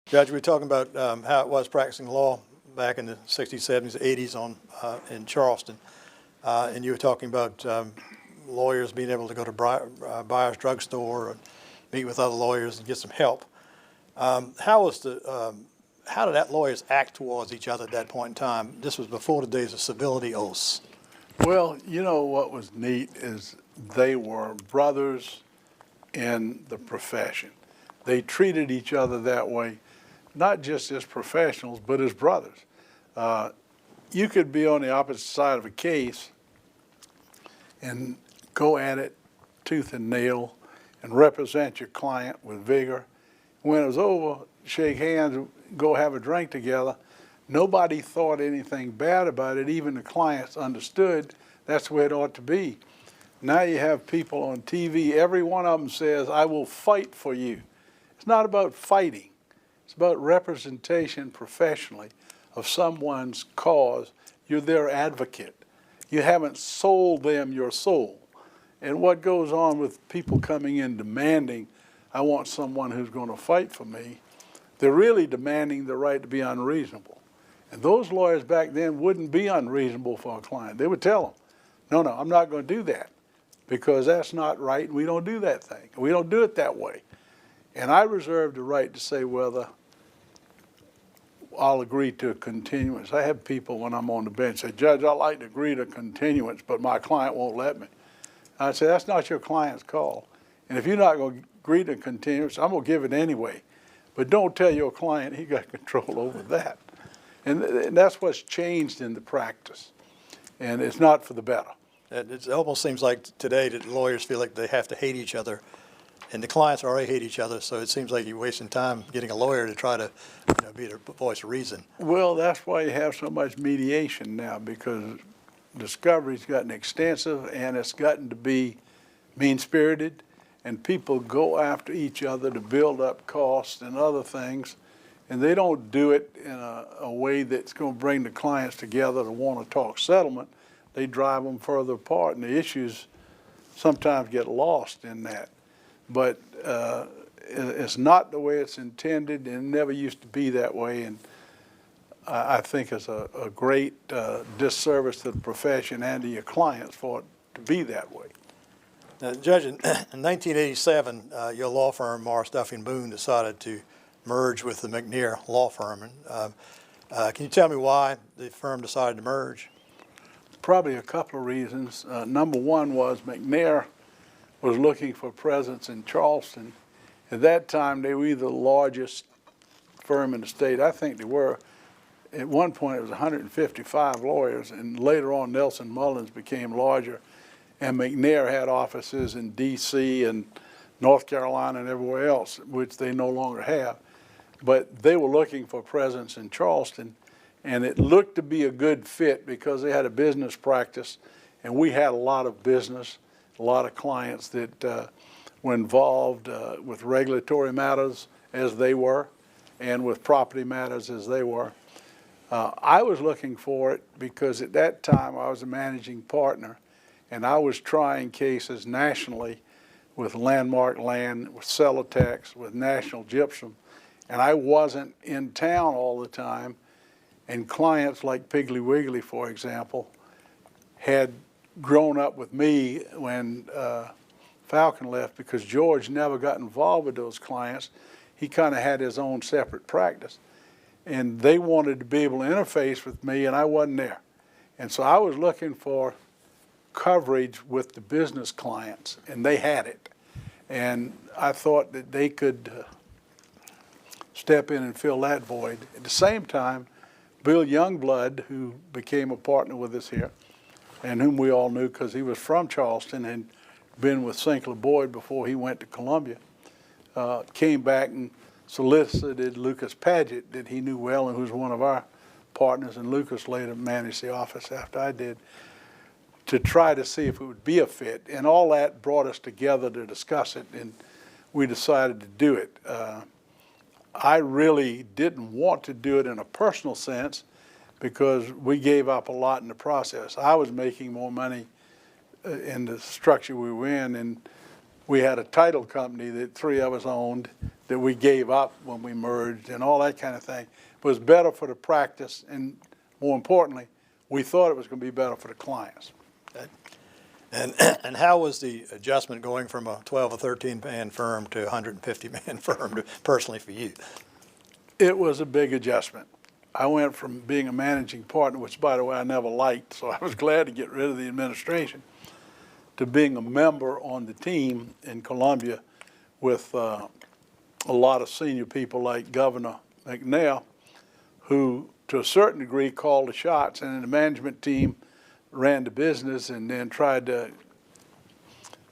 Judge, we were talking about how it was practicing law back in the 60s, 70s, 80s in Charleston. And you were talking about lawyers being able to go to Buyer's drugstore and meet with other lawyers and get some help. How did that lawyers act towards each other at that point in time? This was before the days of civility oaths. Well, you know what was neat is they were brothers in the profession. They treated each other that way, not just as professionals, but as brothers. You could be on the opposite side of a case and go at it tooth and nail and represent your client with vigor. When it was over, shake hands, go have a drink together. Nobody thought anything bad about it. Even the clients understood that's where it ought to be. Now you have people on TV, every one of them says, I will fight for you. It's not about fighting. It's about representation professionally of someone's cause. You're their advocate. You haven't sold them your soul. And what goes on with people coming in demanding, I want someone who's going to fight for me, they're really demanding the right to be unreasonable. And those lawyers back then wouldn't be unreasonable for a client. They would tell them, no, I'm not going to do that because that's not right. We don't do that thing. We don't do it that way. And I reserve the right to say whether I'll agree to a continuance. I have people when I'm on the bench say, Judge, I'd like to agree to continuance, but my client won't let me. I say, that's not your client's call. And if you're not going to agree to continuance, I'm going to give it anyway. But don't tell your client he got control over that. And that's what's changed in the practice. And it's not for the better. It almost seems like today that lawyers feel like they have to hate each other, and the clients already hate each other, so it seems like you're wasting time getting a lawyer to try to be their voice of reason. Well, that's why you have so much mediation now, because discovery's gotten extensive and it's gotten to be mean-spirited, and people go after each other to build up costs and other things, and they don't do it in a way that's going to bring the clients together to want to talk settlement. They drive them further apart, and the issues sometimes get lost in that. But it's not the way it's intended, and it never used to be that way. And I think it's a great disservice to the profession and to your clients for it to be that way. Judge, in 1987, your law firm, Morris, Duffy & Boone, decided to merge with the McNair law firm. And, can you tell me why the firm decided to merge? Probably a couple of reasons. Number one was McNair was looking for presence in Charleston. At that time, they were either the largest firm in the state. I think they were. At one point, it was 155 lawyers, and later on, Nelson Mullins became larger, and McNair had offices in D.C. and North Carolina and everywhere else, which they no longer have. But they were looking for presence in Charleston, and it looked to be a good fit because they had a business practice, and we had a lot of business, a lot of clients that were involved with regulatory matters as they were, and with property matters as they were. I was looking for it because at that time I was a managing partner, and I was trying cases nationally with Landmark Land, with Celotex, with National Gypsum, and I wasn't in town all the time. And clients like Piggly Wiggly, for example, had grown up with me when Falcon left because George never got involved with those clients. He kind of had his own separate practice. And they wanted to be able to interface with me, and I wasn't there. And so I was looking for coverage with the business clients, and they had it. And I thought that they could step in and fill that void. At the same time, Bill Youngblood, who became a partner with us here, and whom we all knew because he was from Charleston and been with Sinclair Boyd before he went to Columbia, came back and solicited Lucas Paget, that he knew well and who was one of our partners, and Lucas later managed the office after I did, to try to see if it would be a fit. And all that brought us together to discuss it, and we decided to do it. I really didn't want to do it in a personal sense because we gave up a lot in the process. I was making more money in the structure we were in, and we had a title company that three of us owned that we gave up when we merged and all that kind of thing. It was better for the practice, and more importantly, we thought it was going to be better for the clients. And how was the adjustment going from a 12 or 13-man firm to a 150-man firm personally for you? It was a big adjustment. I went from being a managing partner, which, by the way, I never liked, so I was glad to get rid of the administration, to being a member on the team in Columbia with a lot of senior people like Governor McNair, who, to a certain degree, called the shots, and the management team ran the business and then tried to,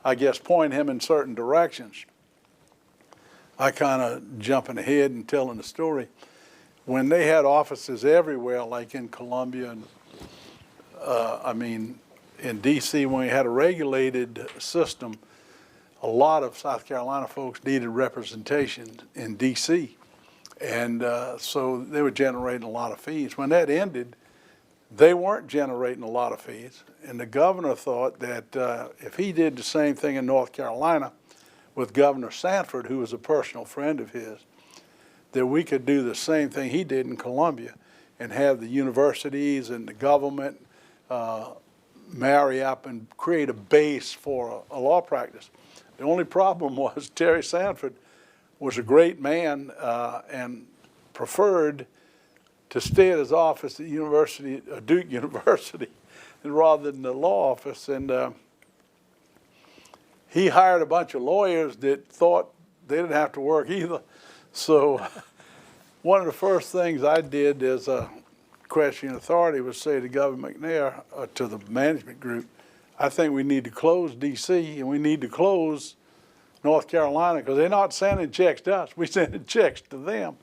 I guess, point him in certain directions. I kind of jumping ahead and telling the story. When they had offices everywhere, like in Columbia and, in D.C., when we had a regulated system, a lot of South Carolina folks needed representation in D.C. And so they were generating a lot of fees. When that ended, they weren't generating a lot of fees. And the governor thought that if he did the same thing in North Carolina with Governor Sanford, who was a personal friend of his, that we could do the same thing he did in Columbia and have the universities and the government marry up and create a base for a law practice. The only problem was Terry Sanford was a great man and preferred to stay at his office at Duke University rather than the law office. And he hired a bunch of lawyers that thought they didn't have to work either. So one of the first things I did as a questioning authority was say to Governor McNair, to the management group, I think we need to close D.C. and we need to close North Carolina because they're not sending checks to us. We're sending checks to them.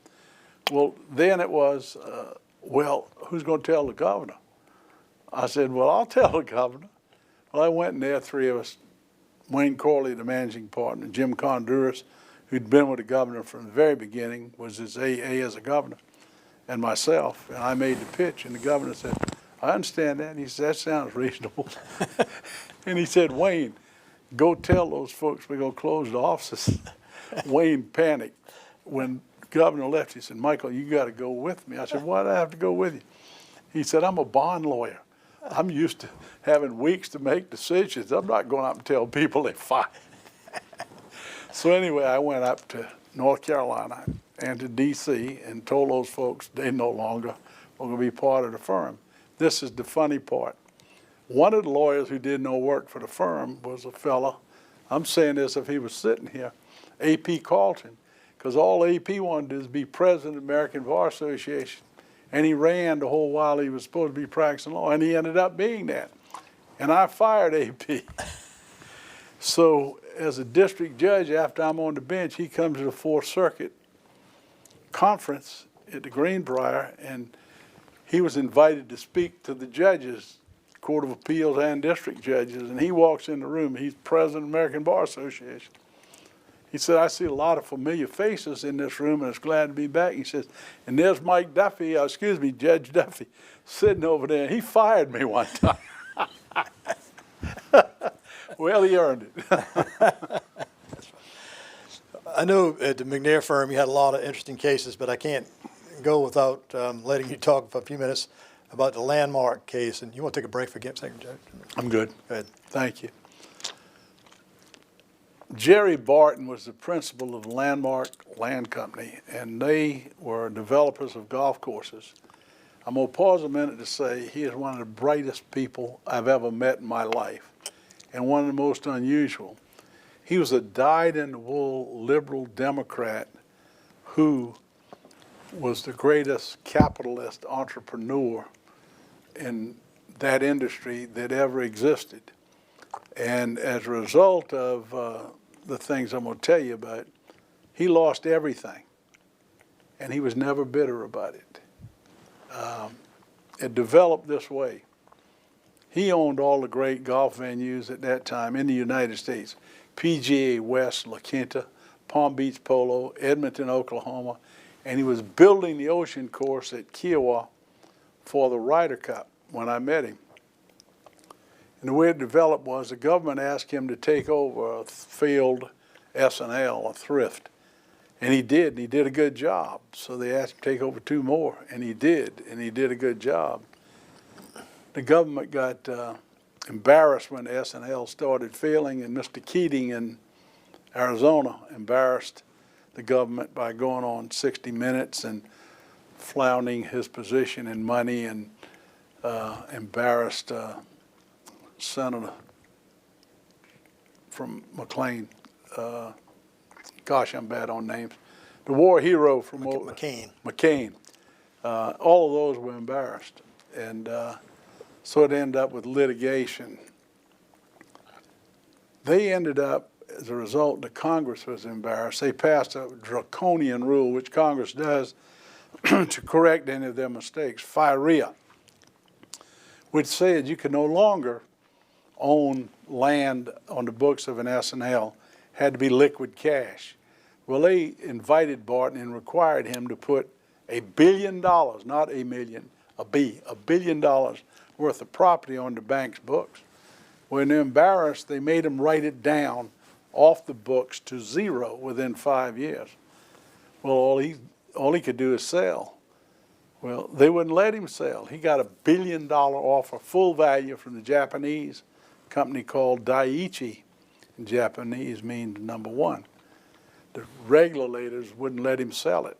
Well, then it was, well, who's going to tell the governor? I said, well, I'll tell the governor. Well, I went in there, three of us, Wayne Corley, the managing partner, Jim Conduras, who'd been with the governor from the very beginning, was his AA as a governor, and myself. And I made the pitch, and the governor said, I understand that. And he said, that sounds reasonable. And he said, Wayne, go tell those folks we're going to close the offices. Wayne panicked. When the governor left, he said, Michael, you got to go with me. I said, why do I have to go with you? He said, I'm a bond lawyer. I'm used to having weeks to make decisions. I'm not going up and tell people they're fired. So anyway, I went up to North Carolina and to D.C. and told those folks they no longer were going to be part of the firm. This is the funny part. One of the lawyers who did no work for the firm was a fella, I'm saying this if he was sitting here, A.P. Carlton, because all A.P. wanted to do is be president of the American Bar Association. And he ran the whole while he was supposed to be practicing law, and he ended up being that. And I fired A.P. So as a district judge, after I'm on the bench, he comes to the Fourth Circuit conference at the Greenbrier, and he was invited to speak to the judges, Court of Appeals and district judges, and he walks in the room. He's president of the American Bar Association. He said, I see a lot of familiar faces in this room, and it's glad to be back. He says, and there's Mike Duffy, Judge Duffy, sitting over there. He fired me one time. Well, he earned it. I know at the McNair firm you had a lot of interesting cases, but I can't go without letting you talk for a few minutes about the Landmark case. And you want to take a break for a second, Judge? I'm good. Go ahead. Thank you. Jerry Barton was the principal of Landmark Land Company, and they were developers of golf courses. I'm going to pause a minute to say he is one of the brightest people I've ever met in my life, and one of the most unusual. He was a dyed-in-the-wool liberal Democrat who was the greatest capitalist entrepreneur in that industry that ever existed. And as a result of the things I'm going to tell you about, he lost everything, and he was never bitter about it. It developed this way. He owned all the great golf venues at that time in the United States: PGA West, La Quinta, Palm Beach Polo, Edmonton, Oklahoma, and he was building the ocean course at Kiowa for the Ryder Cup when I met him. And the way it developed was the government asked him to take over a failed S&L, a thrift. And he did, and he did a good job. So they asked him to take over 2 more, and he did a good job. The government got embarrassed when S&L started failing, and Mr. Keating in Arizona embarrassed the government by going on 60 Minutes and flouting his position in money, and embarrassed Senator from McLean. Gosh, I'm bad on names. The war hero from McCain. McCain. All of those were embarrassed. And so it ended up with litigation. They ended up, as a result, the Congress was embarrassed. They passed a draconian rule, which Congress does to correct any of their mistakes, FIREA, which said you could no longer own land on the books of an S&L, had to be liquid cash. Well, they invited Barton and required him to put $1 billion, not a million, $1 billion worth of property on the bank's books. When they're embarrassed, they made him write it down off the books to 0 within 5 years. Well, all he could do is sell. Well, they wouldn't let him sell. He got $1 billion offer, full value, from the Japanese company called Daiichi. In Japanese means #1. The regulators wouldn't let him sell it.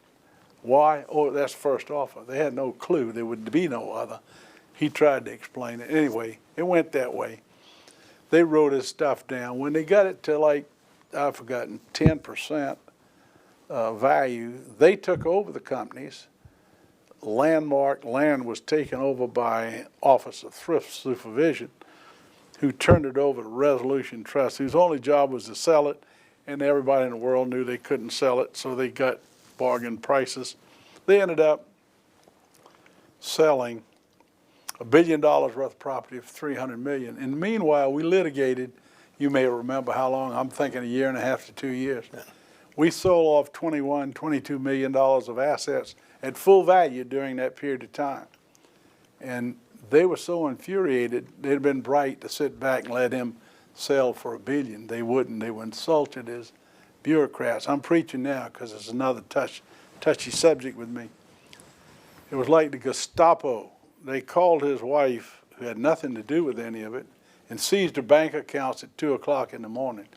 Why? Oh, that's first offer. They had no clue. There would be no other. He tried to explain it. Anyway, it went that way. They wrote his stuff down. When they got it to, like, I've forgotten, 10% value, they took over the companies. Landmark Land was taken over by Office of Thrift Supervision, who turned it over to Resolution Trust, whose only job was to sell it, and everybody in the world knew they couldn't sell it, so they got bargain prices. They ended up selling $1 billion worth of property for $300 million. And meanwhile, we litigated, you may remember how long, I'm thinking 1.5 years to 2 years. Yeah. We sold off $22 million of assets at full value during that period of time. And they were so infuriated, they'd been bright to sit back and let him sell for $1 billion. They wouldn't. They were insulted as bureaucrats. I'm preaching now because it's another touchy subject with me. It was like the Gestapo. They called his wife, who had nothing to do with any of it, and seized her bank accounts at 2 o'clock in the morning.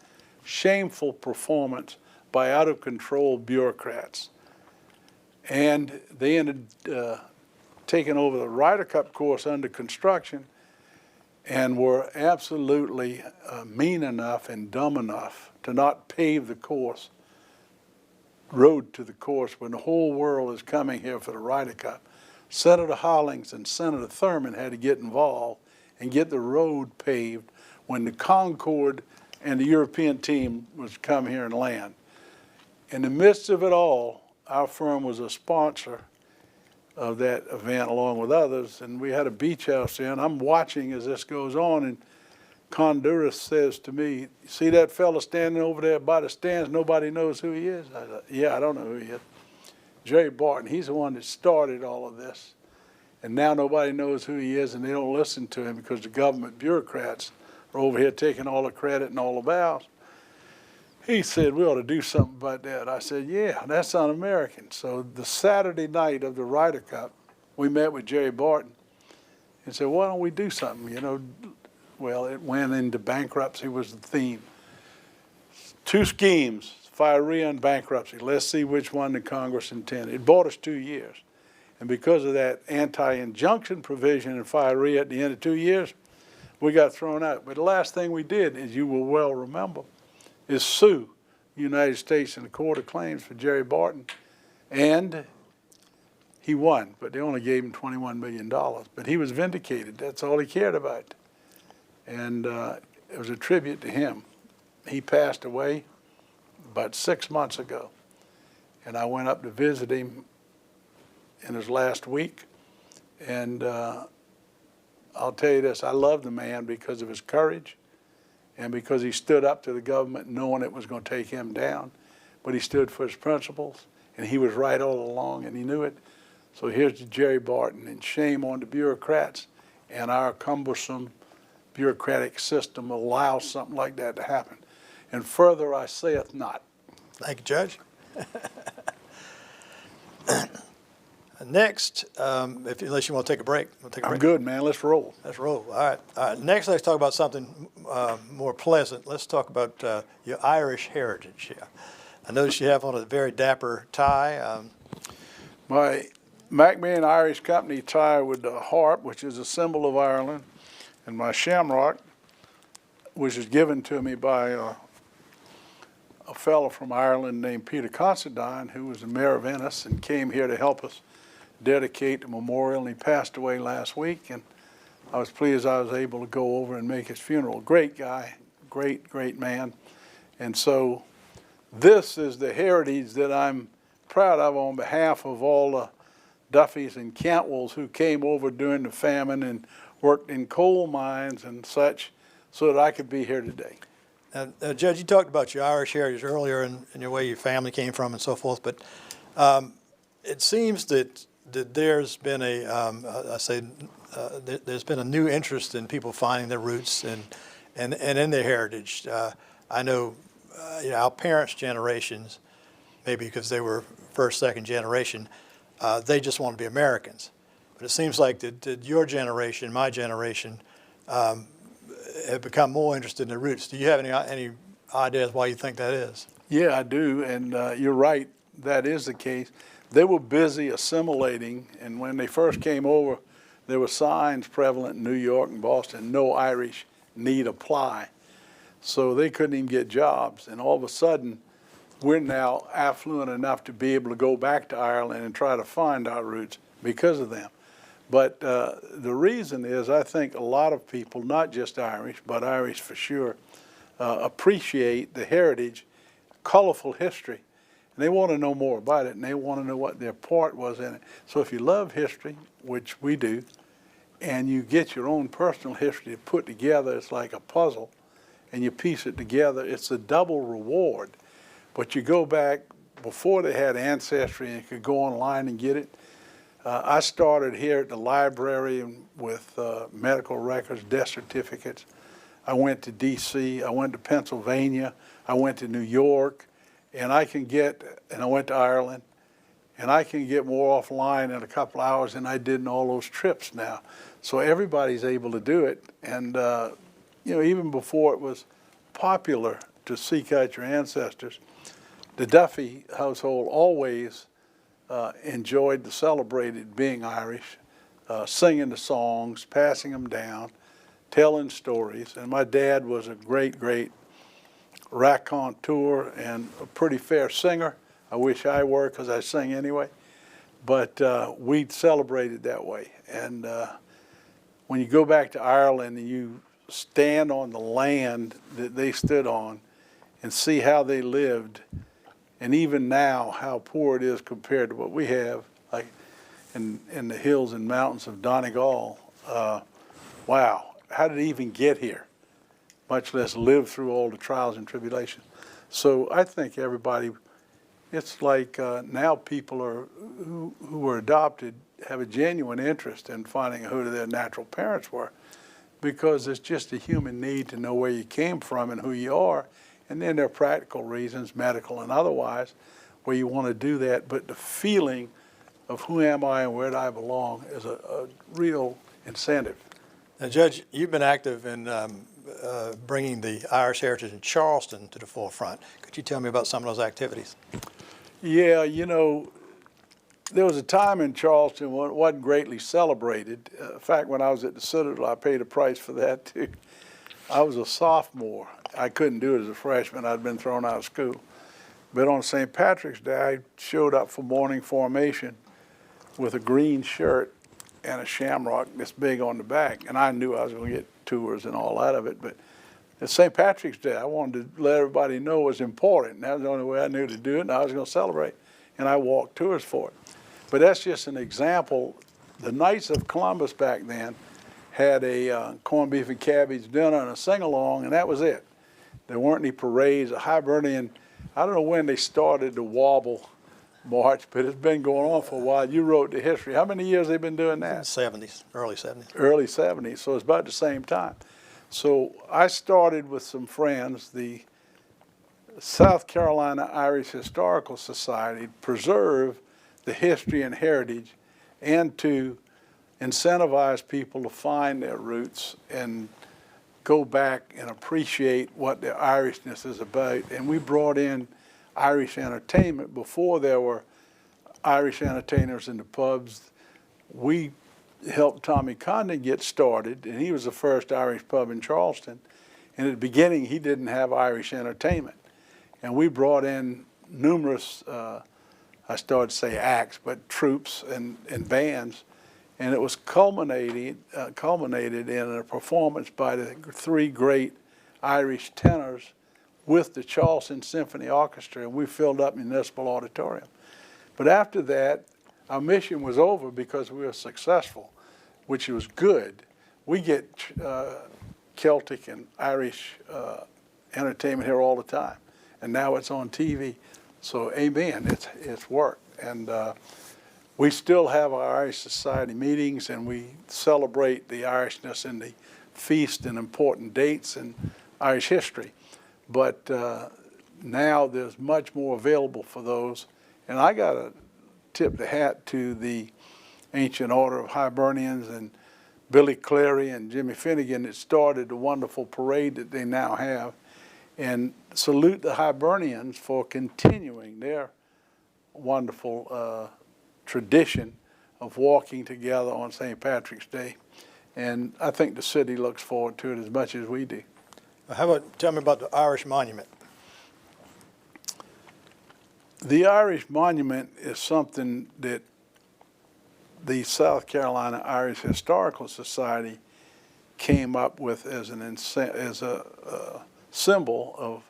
Shameful performance by out-of-control bureaucrats. And they ended taking over the Ryder Cup course under construction, and were absolutely mean enough and dumb enough to not pave the course, road to the course, when the whole world is coming here for the Ryder Cup. Senator Hollings and Senator Thurman had to get involved and get the road paved when the Concorde and the European team was come here and land. In the midst of it all, our firm was a sponsor of that event along with others, and we had a beach house there, and I'm watching as this goes on, and Honduras says to me, "See that fella standing over there by the stands, nobody knows who he is?" I said, "Yeah, I don't know who he is." Jerry Barton, he's the one that started all of this, and now nobody knows who he is, and they don't listen to him because the government bureaucrats are over here taking all the credit and all the bows. He said, "We ought to do something about that." I said, "Yeah, that's un-American." So the Saturday night of the Ryder Cup, we met with Jerry Barton and said, "Why don't we do something?" You know, well, it went into bankruptcy was the theme. 2 schemes, FIREA and bankruptcy. Let's see which one the Congress intended. It bought us 2 years. And because of that anti-injunction provision in FIREA at the end of 2 years, we got thrown out. But the last thing we did, as you will well remember, is sue the United States in the Court of Claims for Jerry Barton. And he won, but they only gave him $21 million. But he was vindicated. That's all he cared about. And it was a tribute to him. He passed away about 6 months ago. And I went up to visit him in his last week. And I'll tell you this, I love the man because of his courage and because he stood up to the government knowing it was going to take him down. But he stood for his principles, and he was right all along, and he knew it. So here's to Jerry Barton, and shame on the bureaucrats, and our cumbersome bureaucratic system allows something like that to happen. And further I saith not. Thank you, Judge. Next, unless you want to take a break. We'll take a I'm break. good, man. Let's roll. Let's roll. All right. All right. Next, let's talk about something more pleasant. Let's talk about your Irish heritage here. I noticed you have on a very dapper tie. My McMahon Irish Company tie with the harp, which is a symbol of Ireland, and my shamrock, which is given to me by a fellow from Ireland named Peter Considine, who was the mayor of Ennis and came here to help us dedicate the memorial, and he passed away last week, and I was pleased I was able to go over and make his funeral. Great guy, great man. And so this is the heritage that I'm proud of on behalf of all the Duffys and Cantwells who came over during the famine and worked in coal mines and such so that I could be here today. Judge, you talked about your Irish heritage earlier and your way your family came from and so forth, but it seems that there's been there's been a new interest in people finding their roots and in their heritage. I know, our parents' generations, maybe because they were first, second generation, they just want to be Americans. But it seems like that your generation, my generation, have become more interested in their roots. Do you have any ideas why you think that is? Yeah, I do, and you're right, that is the case. They were busy assimilating, and when they first came over, there were signs prevalent in New York and Boston, no Irish need apply. So they couldn't even get jobs, and all of a sudden, we're now affluent enough to be able to go back to Ireland and try to find our roots because of them. But the reason is, I think a lot of people, not just Irish, but Irish for sure, appreciate the heritage, colorful history, and they want to know more about it, and they want to know what their part was in it. So if you love history, which we do, and you get your own personal history to put together, it's like a puzzle, and you piece it together, it's a double reward. But you go back, before they had Ancestry and you could go online and get it, I started here at the library with medical records, death certificates. I went to D.C., I went to Pennsylvania, I went to New York, and I went to Ireland, and I can get more offline in a couple hours than I did in all those trips now. So everybody's able to do it, and even before it was popular to seek out your ancestors, the Duffy household always enjoyed the celebrated being Irish, singing the songs, passing them down, telling stories. And my dad was a great raconteur and a pretty fair singer. I wish I were, because I sing anyway. But we celebrated that way. And when you go back to Ireland and you stand on the land that they stood on and see how they lived, and even now how poor it is compared to what we have, like in the hills and mountains of Donegal, wow, how did it even get here, much less live through all the trials and tribulations? So I think everybody, it's like now people who are adopted have a genuine interest in finding who their natural parents were, because it's just a human need to know where you came from and who you are. And then there are practical reasons, medical and otherwise, where you want to do that. But the feeling of who am I and where do I belong is a real incentive. Now, Judge, you've been active in bringing the Irish heritage in Charleston to the forefront. Could you tell me about some of those activities? Yeah, there was a time in Charleston when it wasn't greatly celebrated. In fact, when I was at the Citadel, I paid a price for that too. I was a sophomore. I couldn't do it as a freshman. I'd been thrown out of school. But on St. Patrick's Day, I showed up for morning formation with a green shirt and a shamrock this big on the back. And I knew I was going to get tours and all that of it. But it's St. Patrick's Day. I wanted to let everybody know it was important. That was the only way I knew to do it, and I was going to celebrate. And I walked tours for it. But that's just an example. The Knights of Columbus back then had a corned beef and cabbage dinner and a sing-along, and that was it. There weren't any parades. A Hibernian, I don't know when they started the Wobble March, but it's been going on for a while. You wrote the history. How many years have they been doing that? 70s, early 70s. Early 70s, so it's about the same time. So I started with some friends, the South Carolina Irish Historical Society to preserve the history and heritage and to incentivize people to find their roots and go back and appreciate what their Irishness is about. And we brought in Irish entertainment before there were Irish entertainers in the pubs. We helped Tommy Condon get started, and he was the first Irish pub in Charleston. And at the beginning, he didn't have Irish entertainment. And we brought in numerous, I started to say acts, but troops and bands. And it was culminated in a performance by the three great Irish tenors with the Charleston Symphony Orchestra, and we filled up Municipal Auditorium. But after that, our mission was over because we were successful, which was good. We get Celtic and Irish entertainment here all the time, and now it's on TV. So amen, it's worked. And we still have our Irish Society meetings, and we celebrate the Irishness and the feast and important dates in Irish history. But now there's much more available for those. And I got to tip the hat to the Ancient Order of Hibernians and Billy Clary and Jimmy Finnegan that started the wonderful parade that they now have. And salute the Hibernians for continuing their wonderful tradition of walking together on St. Patrick's Day. And I think the city looks forward to it as much as we do. How about, tell me about the Irish Monument. The Irish Monument is something that the South Carolina Irish Historical Society came up with as a symbol of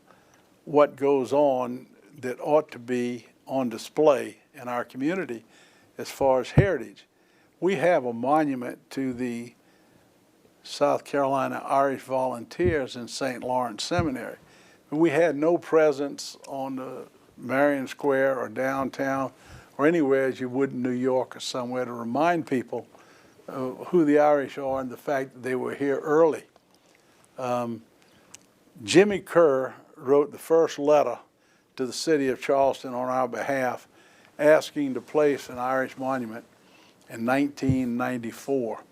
what goes on that ought to be on display in our community as far as heritage. We have a monument to the South Carolina Irish Volunteers in St. Lawrence Seminary. We had no presence on the Marion Square or downtown or anywhere as you would in New York or somewhere to remind people who the Irish are and the fact that they were here early. Jimmy Kerr wrote the first letter to the city of Charleston on our behalf asking to place an Irish monument in 1994.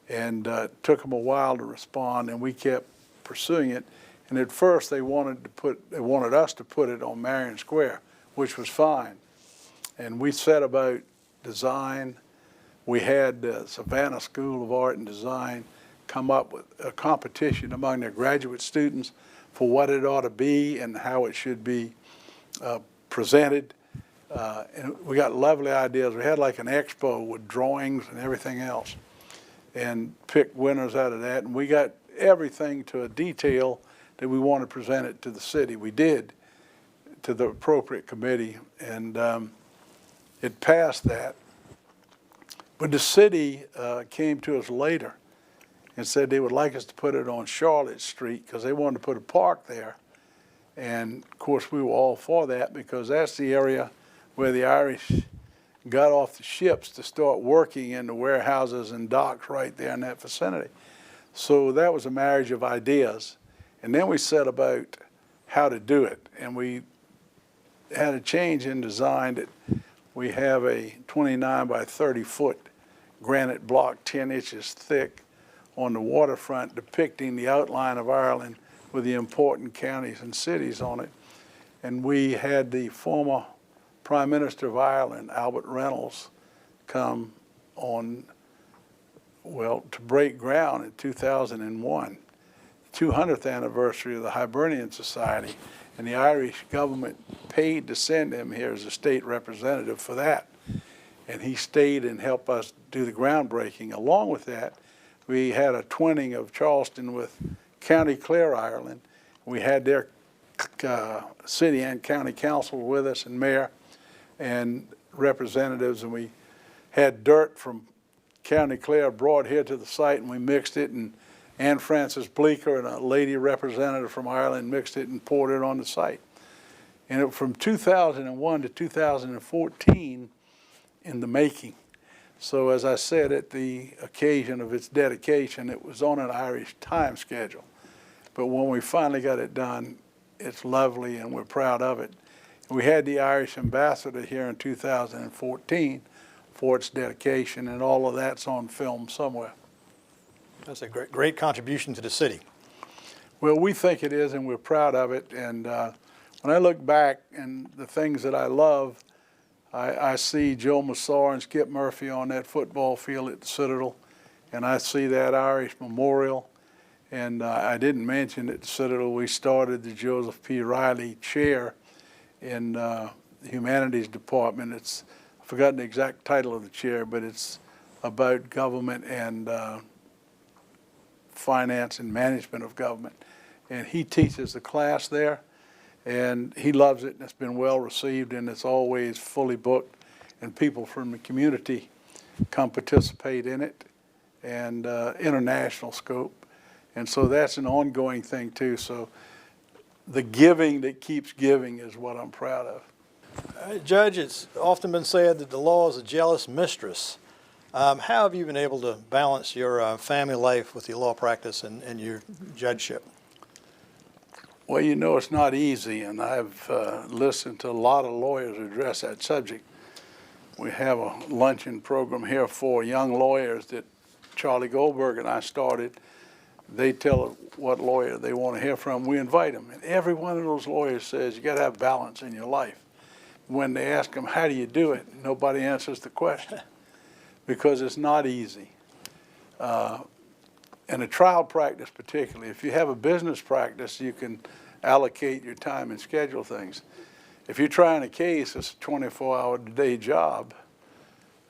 And it took them a while to respond, and we kept pursuing it. And at first they wanted us to put it on Marion Square, which was fine. And we set about design. We had the Savannah School of Art and Design come up with a competition among their graduate students for what it ought to be and how it should be presented. And we got lovely ideas. We had like an expo with drawings and everything else, and picked winners out of that. And we got everything to a detail that we want to present it to the city. We did, to the appropriate committee, and it passed that. But the city came to us later and said they would like us to put it on Charlotte Street because they wanted to put a park there. And of course we were all for that because that's the area where the Irish got off the ships to start working in the warehouses and docks right there in that vicinity. So that was a marriage of ideas. And then we set about how to do it. And we had a change in design that we have a 29 by 30 foot granite block 10 inches thick on the waterfront depicting the outline of Ireland with the important counties and cities on it. And we had the former Prime Minister of Ireland, Albert Reynolds, come on, well, to break ground in 2001, 200th anniversary of the Hibernian Society, and the Irish government paid to send him here as a state representative for that. And he stayed and helped us do the groundbreaking. Along with that, we had a twinning of Charleston with County Clare, Ireland. We had their city and county council with us and mayor and representatives, and we had dirt from County Clare brought here to the site, and we mixed it, and Anne Frances Bleecker and a lady representative from Ireland mixed it and poured it on the site. And from 2001 to 2014 in the making. So as I said, at the occasion of its dedication, it was on an Irish time schedule. But when we finally got it done, it's lovely and we're proud of it. We had the Irish ambassador here in 2014 for its dedication, and all of that's on film somewhere. That's a great contribution to the city. Well, we think it is, and we're proud of it. And when I look back and the things that I love, I see Joe Massar and Skip Murphy on that football field at the Citadel, and I see that Irish memorial. And I didn't mention at the Citadel we started the Joseph P. Riley Chair in the Humanities Department. I've forgotten the exact title of the chair, but it's about government and finance and management of government. And he teaches the class there, and he loves it, and it's been well received, and it's always fully booked, and people from the community come participate in it, and international scope. And so that's an ongoing thing too. So the giving that keeps giving is what I'm proud of. Judge, it's often been said that the law is a jealous mistress. How have you been able to balance your family life with your law practice and your judgeship? Well, you know, it's not easy, and I've listened to a lot of lawyers address that subject. We have a luncheon program here for young lawyers that Charlie Goldberg and I started. They tell what lawyer they want to hear from. We invite them, and every one of those lawyers says you got to have balance in your life. When they ask them, how do you do it? Nobody answers the question because it's not easy. In a trial practice particularly, if you have a business practice, you can allocate your time and schedule things. If you're trying a case, it's a 24-hour-a-day job.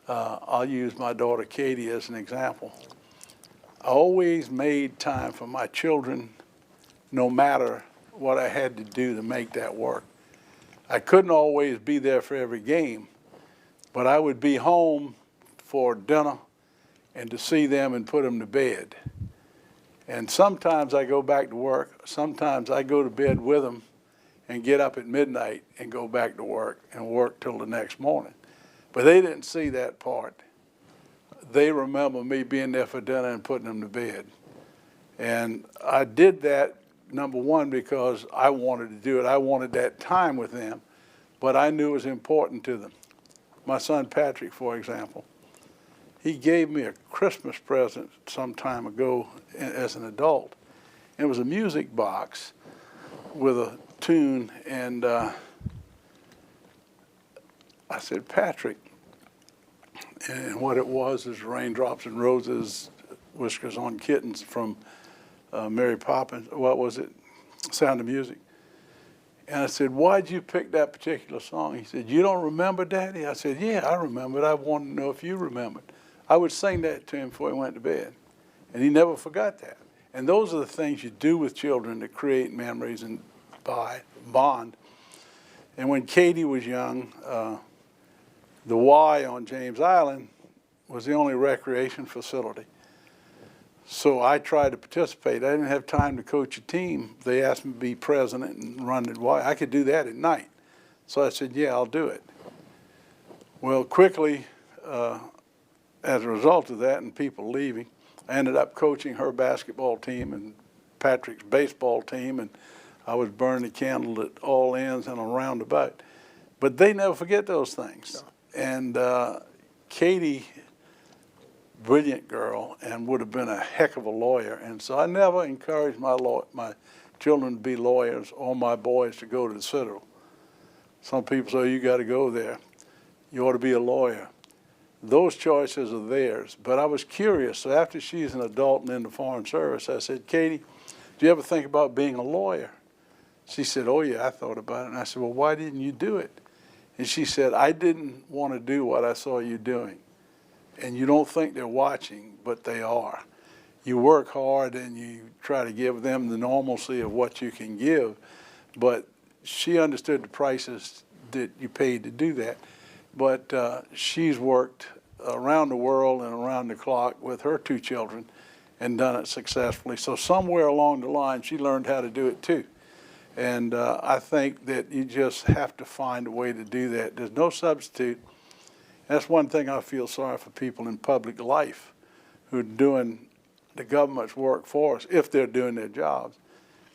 I'll use my daughter Katie as an example. I always made time for my children no matter what I had to do to make that work. I couldn't always be there for every game, but I would be home for dinner and to see them and put them to bed. And sometimes I go back to work. Sometimes I go to bed with them and get up at midnight and go back to work and work till the next morning. But they didn't see that part. They remember me being there for dinner and putting them to bed. And I did that, number one, because I wanted to do it. I wanted that time with them, but I knew it was important to them. My son Patrick, for example, he gave me a Christmas present some time ago as an adult. It was a music box with a tune, and I said, Patrick, and what it was is Raindrops and Roses, Whiskers on Kittens from Mary Poppins, what was it, Sound of Music. And I said, why'd you pick that particular song? He said, you don't remember, Daddy? I said, yeah, I remembered. I wanted to know if you remembered. I would sing that to him before he went to bed, and he never forgot that. And those are the things you do with children to create memories and bond. And when Katie was young, the Y on James Island was the only recreation facility. So I tried to participate. I didn't have time to coach a team. They asked me to be president and run the Y. I could do that at night. So I said, yeah, I'll do it. Well, quickly, as a result of that and people leaving, I ended up coaching her basketball team and Patrick's baseball team, and I was burning the candle at all ends and around about. But they never forget those things. And Katie, brilliant girl, and would have been a heck of a lawyer. And so I never encouraged my children to be lawyers or my boys to go to the Citadel. Some people say, you got to go there. You ought to be a lawyer. Those choices are theirs. But I was curious. So after she's an adult and in the Foreign Service, I said, Katie, do you ever think about being a lawyer? She said, oh, yeah, I thought about it. And I said, well, why didn't you do it? And she said, I didn't want to do what I saw you doing. And you don't think they're watching, but they are. You work hard and you try to give them the normalcy of what you can give. But she understood the prices that you paid to do that. But she's worked around the world and around the clock with her two children and done it successfully. So somewhere along the line, she learned how to do it too. And I think that you just have to find a way to do that. There's no substitute. That's one thing I feel sorry for people in public life who are doing the government's work for us, if they're doing their jobs.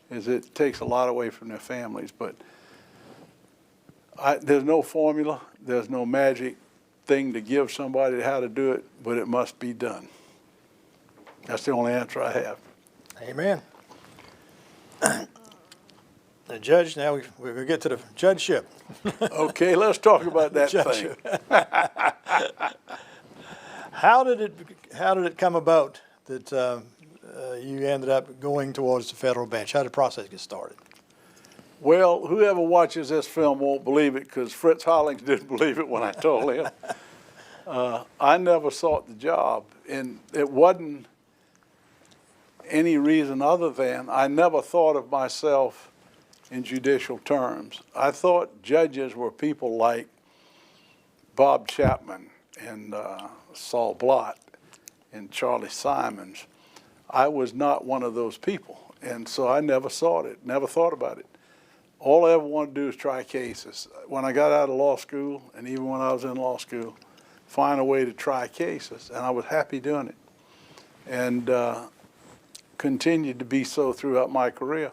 is it takes a lot away from their families. But there's no formula, there's no magic thing to give somebody how to do it, but it must be done. That's the only answer I have. Amen. The judge, now we're going to get to the judgeship. Okay, let's talk about that thing. How did it come about that you ended up going towards the federal bench? How did the process get started? Well, whoever watches this film won't believe it, because Fritz Hollings didn't believe it when I told him. I never sought the job, and it wasn't any reason other than I never thought of myself in judicial terms. I thought judges were people like Bob Chapman and Saul Blott and Charlie Simons. I was not one of those people, and so I never sought it, never thought about it. All I ever wanted to do is try cases. When I got out of law school, and even when I was in law school, find a way to try cases, and I was happy doing it, and continued to be so throughout my career.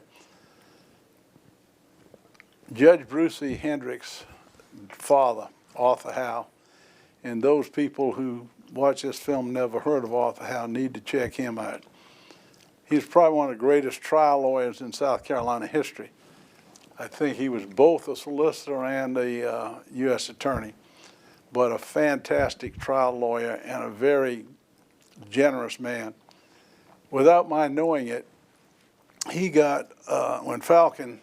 Judge Bruce E. Hendricks' father, Arthur Howe, and those people who watch this film never heard of Arthur Howe need to check him out. He's probably one of the greatest trial lawyers in South Carolina history. I think he was both a solicitor and a U.S. attorney, but a fantastic trial lawyer and a very generous man. Without my knowing it, he got, when Falcon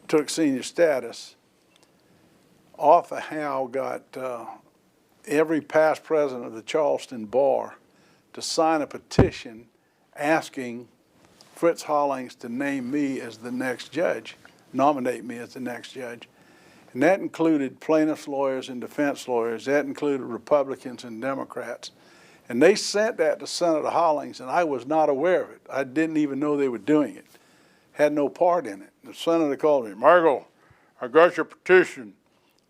took senior status, Arthur Howe got every past president of the Charleston Bar to sign a petition asking Fritz Hollings to name me as the next judge, nominate me as the next judge. And that included plaintiffs' lawyers and defense lawyers. That included Republicans and Democrats. And they sent that to Senator Hollings, and I was not aware of it. I didn't even know they were doing it. Had no part in it. The senator called me, "Michael, I got your petition."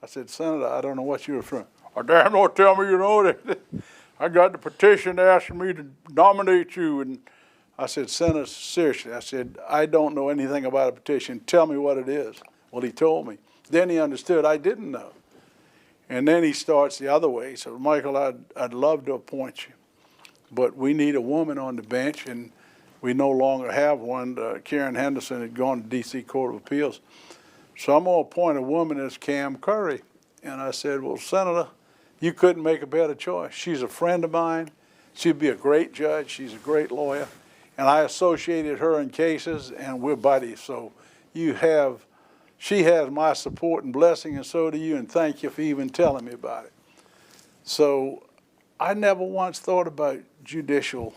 I said, "Senator, I don't know what you're referring." "Oh, damn, don't tell me you know that. I got the petition asking me to nominate you." And I said, "Senator, seriously," I said, "I don't know anything about a petition. Tell me what it is." Well, he told me. Then he understood I didn't know. And then he starts the other way. He said, "Michael, I'd love to appoint you, but we need a woman on the bench, and we no longer have one." Karen Henderson had gone to D.C. Court of Appeals. "So I'm going to appoint a woman as Cam Curry." And I said, "Well, Senator, you couldn't make a better choice. She's a friend of mine. She'd be a great judge. She's a great lawyer. And I associated her in cases, and we're buddies. So she has my support and blessing, and so do you, and thank you for even telling me about it." So I never once thought about judicial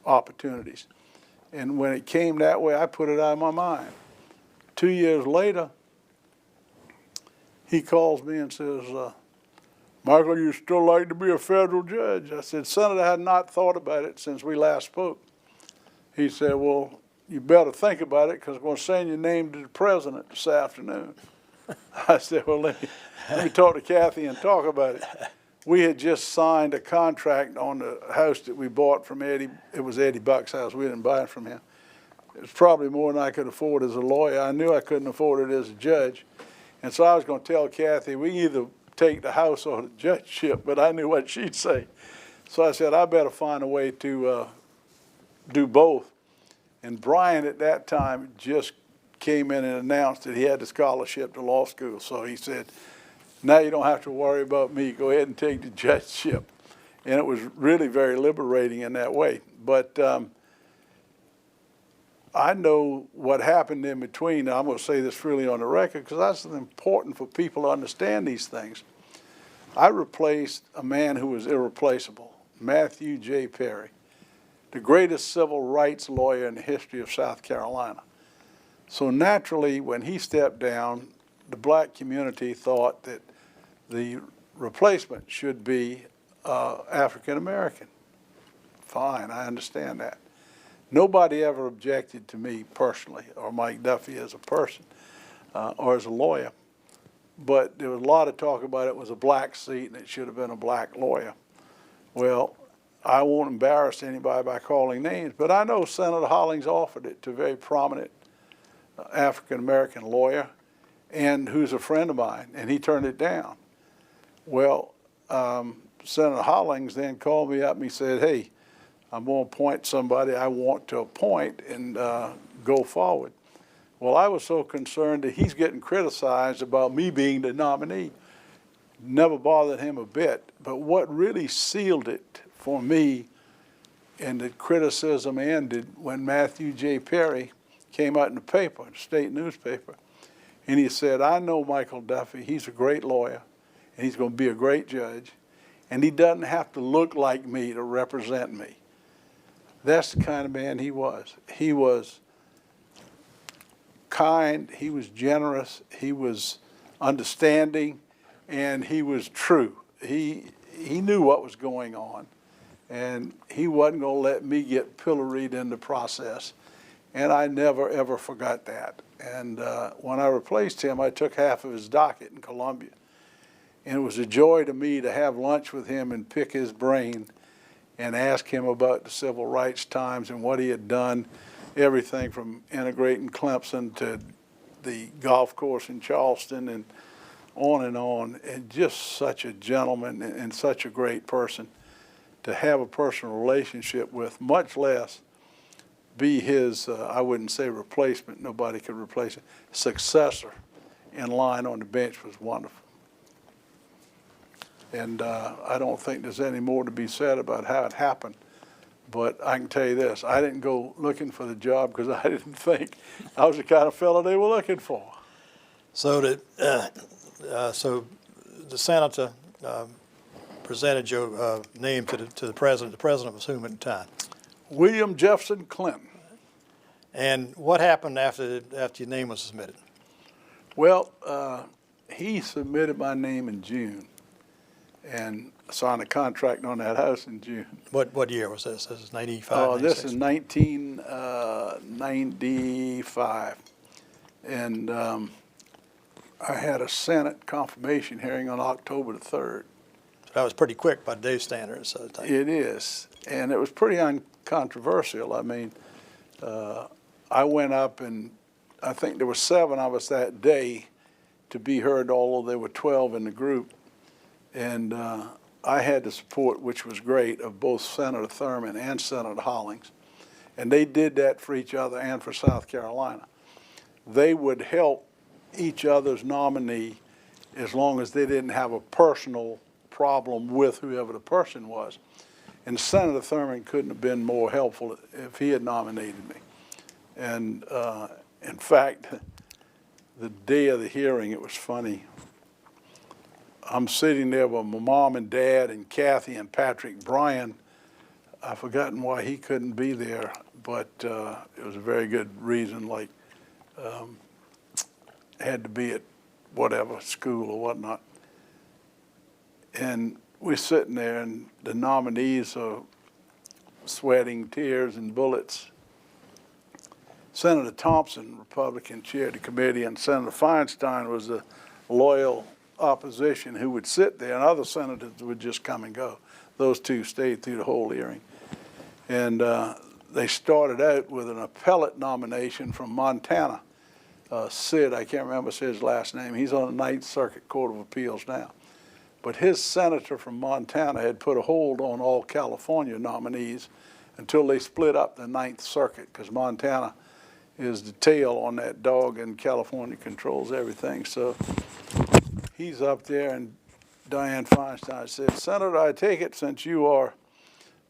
opportunities. And when it came that way, I put it out of my mind. 2 years later, he calls me and says, "Michael, you still like to be a federal judge?" I said, "Senator, I had not thought about it since we last spoke." He said, "Well, you better think about it, because I'm going to send your name to the president this afternoon." I said, "Well, let me talk to Kathy and talk about it." We had just signed a contract on the house that we bought from Eddie. It was Eddie Buck's house. We didn't buy it from him. It was probably more than I could afford as a lawyer. I knew I couldn't afford it as a judge. And so I was going to tell Kathy, we either take the house or the judgeship, but I knew what she'd say. So I said, I better find a way to do both. And Brian at that time just came in and announced that he had the scholarship to law school. So he said, "Now you don't have to worry about me. Go ahead and take the judgeship." And it was really very liberating in that way. But I know what happened in between. Now, I'm going to say this freely on the record, because that's important for people to understand these things. I replaced a man who was irreplaceable, Matthew J. Perry, the greatest civil rights lawyer in the history of South Carolina. So naturally, when he stepped down, the black community thought that the replacement should be African American. Fine, I understand that. Nobody ever objected to me personally, or Mike Duffy as a person, or as a lawyer. But there was a lot of talk about it was a black seat and it should have been a black lawyer. Well, I won't embarrass anybody by calling names, but I know Senator Hollings offered it to a very prominent African-American lawyer and who's a friend of mine, and he turned it down. Well, Senator Hollings then called me up and he said, hey, I'm going to appoint somebody I want to appoint and go forward. Well, I was so concerned that he's getting criticized about me being the nominee. Never bothered him a bit. But what really sealed it for me, and the criticism ended when Matthew J. Perry came out in the paper, the state newspaper, and he said, I know Michael Duffy. He's a great lawyer, and he's going to be a great judge, and he doesn't have to look like me to represent me. That's the kind of man he was. He was kind, he was generous, he was understanding, and he was true. He knew what was going on, and he wasn't going to let me get pilloried in the process. And I never, ever forgot that. And when I replaced him, I took half of his docket in Columbia. And it was a joy to me to have lunch with him and pick his brain and ask him about the civil rights times and what he had done, everything from integrating Clemson to the golf course in Charleston and on, and just such a gentleman and such a great person to have a personal relationship with, much less be his, I wouldn't say replacement, nobody could replace it, successor in line on the bench was wonderful. And I don't think there's any more to be said about how it happened. But I can tell you this, I didn't go looking for the job because I didn't think I was the kind of fellow they were looking for. So so the senator presented your name to the president. The president was whom at the time? William Jefferson Clinton. And what happened after your name was submitted? Well, he submitted my name in June and signed a contract on that house in June. What year was this? This is 95, Oh, this 96? is 1995. And I had a Senate confirmation hearing on October the 3rd. So that was pretty quick by today's standards. It is, and it was pretty uncontroversial. I mean, I went up and I think there were 7 of us that day to be heard, although there were 12 in the group. And I had the support, which was great, of both Senator Thurman and Senator Hollings. And they did that for each other and for South Carolina. They would help each other's nominee as long as they didn't have a personal problem with whoever the person was. And Senator Thurman couldn't have been more helpful if he had nominated me. And in fact, the day of the hearing, it was funny. I'm sitting there with my mom and dad and Kathy and Patrick Bryan. I've forgotten why he couldn't be there, but it was a very good reason, like had to be at whatever, school or whatnot. And we're sitting there and the nominees are sweating tears and bullets. Senator Thompson, Republican, chaired the committee, and Senator Feinstein was a loyal opposition who would sit there, and other senators would just come and go. Those two stayed through the whole hearing. And they started out with an appellate nomination from Montana. Sid, I can't remember Sid's last name. He's on the Ninth Circuit Court of Appeals now. But his senator from Montana had put a hold on all California nominees until they split up the Ninth Circuit, because Montana is the tail on that dog and California controls everything. So he's up there, and Dianne Feinstein said, Senator, I take it since you are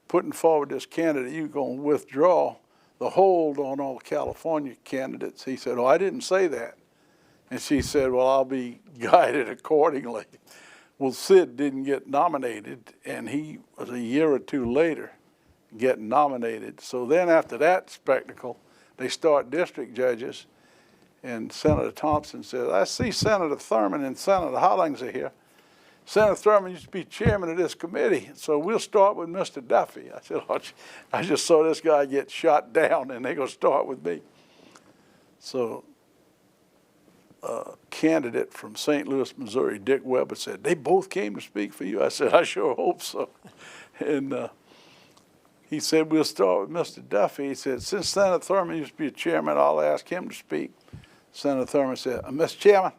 putting forward this candidate, you're going to withdraw the hold on all California candidates. He said, oh, I didn't say that. And she said, well, I'll be guided accordingly. Well, Sid didn't get nominated, and he was a year or two later getting nominated. So then after that spectacle, they start district judges, and Senator Thompson said, I see Senator Thurman and Senator Hollings are here. Senator Thurman used to be chairman of this committee, so we'll start with Mr. Duffy. I said, oh, I just saw this guy get shot down, and they're going to start with me. So a candidate from St. Louis, Missouri, Dick Weber, said, they both came to speak for you. I said, I sure hope so. And He said, we'll start with Mr. Duffy. He said, since Senator Thurman used to be a chairman, I'll ask him to speak. Senator Thurman said, Mr. Chairman,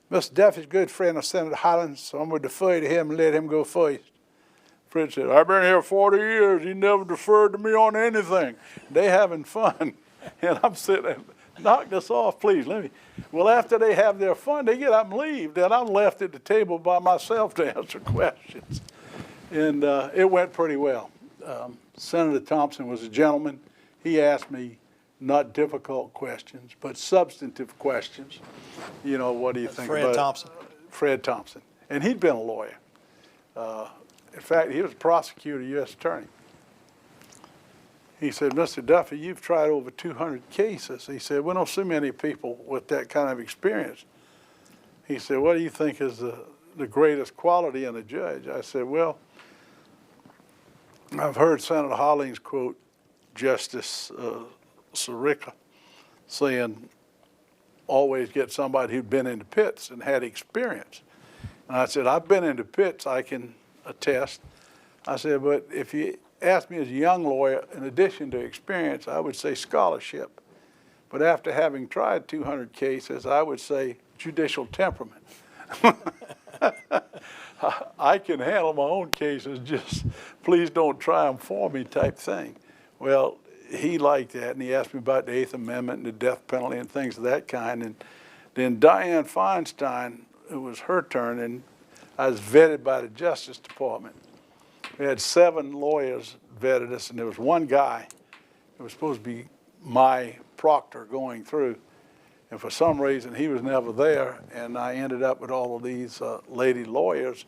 Mr. Duffy's a good friend of Senator Hollins, so I'm going to defer to him and let him go first. Fred said, I've been here 40 years. He never deferred to me on anything. They having fun. And I'm sitting there, knock this off, please. Well, after they have their fun, they get up and leave. Then I'm left at the table by myself to answer questions. And it went pretty well. Senator Thompson was a gentleman. He asked me not difficult questions, but substantive questions. You know, what do you think Fred about Thompson. Fred Thompson. And he'd been a lawyer. In fact, he was a prosecutor, U.S. attorney. He said, Mr. Duffy, you've tried over 200 cases. He said, we don't see many people with that kind of experience. He said, what do you think is the greatest quality in a judge? I said, well, I've heard Senator Hollins quote Justice Sirica saying, always get somebody who'd been in the pits and had experience. And I said, I've been in the pits, I can attest. I said, but if you ask me as a young lawyer, in addition to experience, I would say scholarship. But after having tried 200 cases, I would say judicial temperament. I can handle my own cases, just please don't try them for me type thing. Well, he liked that, and he asked me about the Eighth Amendment and the death penalty and things of that kind. And then Dianne Feinstein, it was her turn, and I was vetted by the Justice Department. We had 7 lawyers vetted us, and there was one guy who was supposed to be my proctor going through. And for some reason, he was never there, and I ended up with all of these lady lawyers,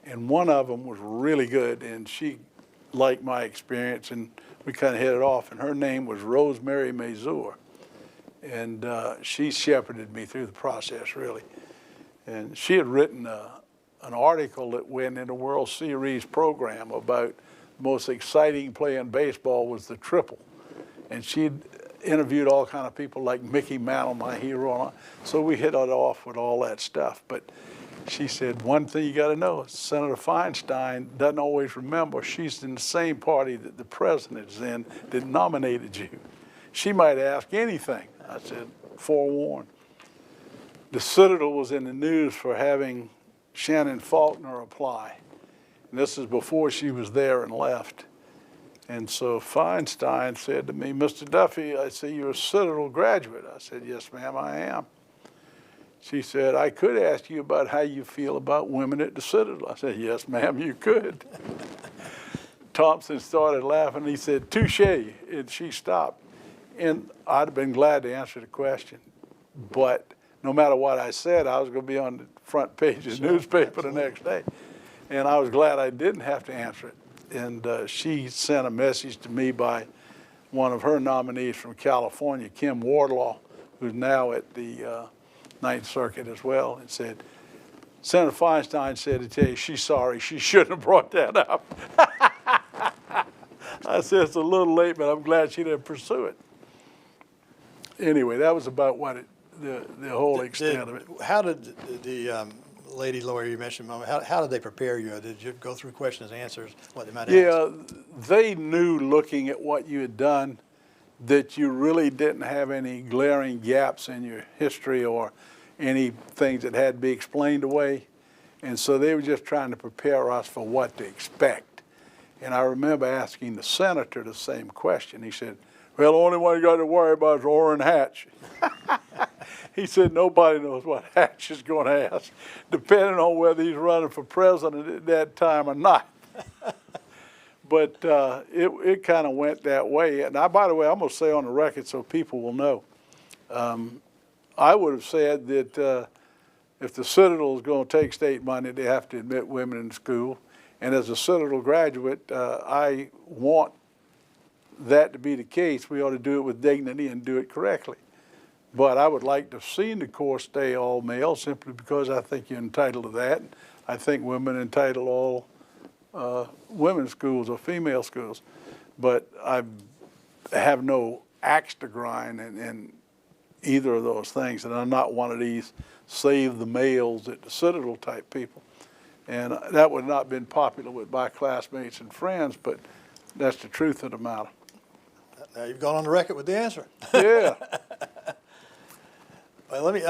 and one of them was really good, and she liked my experience, and we kind of hit it off, and her name was Rosemary Mazur, and she shepherded me through the process, really. And she had written an article that went in the World Series program about the most exciting play in baseball was the triple, and she'd interviewed all kind of people like Mickey Mantle, my hero. So we hit it off with all that stuff. But she said, one thing you got to know, Senator Feinstein doesn't always remember she's in the same party that the president is in that nominated you. She might ask anything. I said, forewarned. The Citadel was in the news for having Shannon Faulkner apply. And this is before she was there and left. And so Feinstein said to me, Mr. Duffy, I see you're a Citadel graduate. I said, yes, ma'am, I am. She said, I could ask you about how you feel about women at the Citadel. I said, yes, ma'am, you could. Thompson started laughing. He said, touche, and she stopped. And I'd have been glad to answer the question. But no matter what I said, I was going to be on the front page of the newspaper the next day. And I was glad I didn't have to answer it. And she sent a message to me by one of her nominees from California, Kim Wardlaw, who's now at the Ninth Circuit as well, and said, Senator Feinstein said to tell you she's sorry, she shouldn't have brought that up. I said, it's a little late, but I'm glad she didn't pursue it. Anyway, that was about what the whole extent of it. How did the lady lawyer you mentioned, how did they prepare you? Did you go through questions and answers, what they might ask? Yeah, they knew looking at what you had done that you really didn't have any glaring gaps in your history or any things that had to be explained away. And so they were just trying to prepare us for what to expect. And I remember asking the senator the same question. He said, well, the only one you got to worry about is Orrin Hatch. He said, nobody knows what Hatch is going to ask, depending on whether he's running for president at that time or not. But it kind of went that way. And by the way, I'm going to say on the record so people will know, I would have said that if the Citadel is going to take state money, they have to admit women in school. And as a Citadel graduate, I want that to be the case. We ought to do it with dignity and do it correctly. But I would like to have seen the course stay all male simply because I think you're entitled to that. I think women are entitled to all women's schools or female schools. But I have no axe to grind in either of those things. And I'm not one of these save the males at the Citadel type people. And that would not have been popular with my classmates and friends, but That's the truth of the matter. Now you've gone on the record with the answer. Yeah. Well, let me,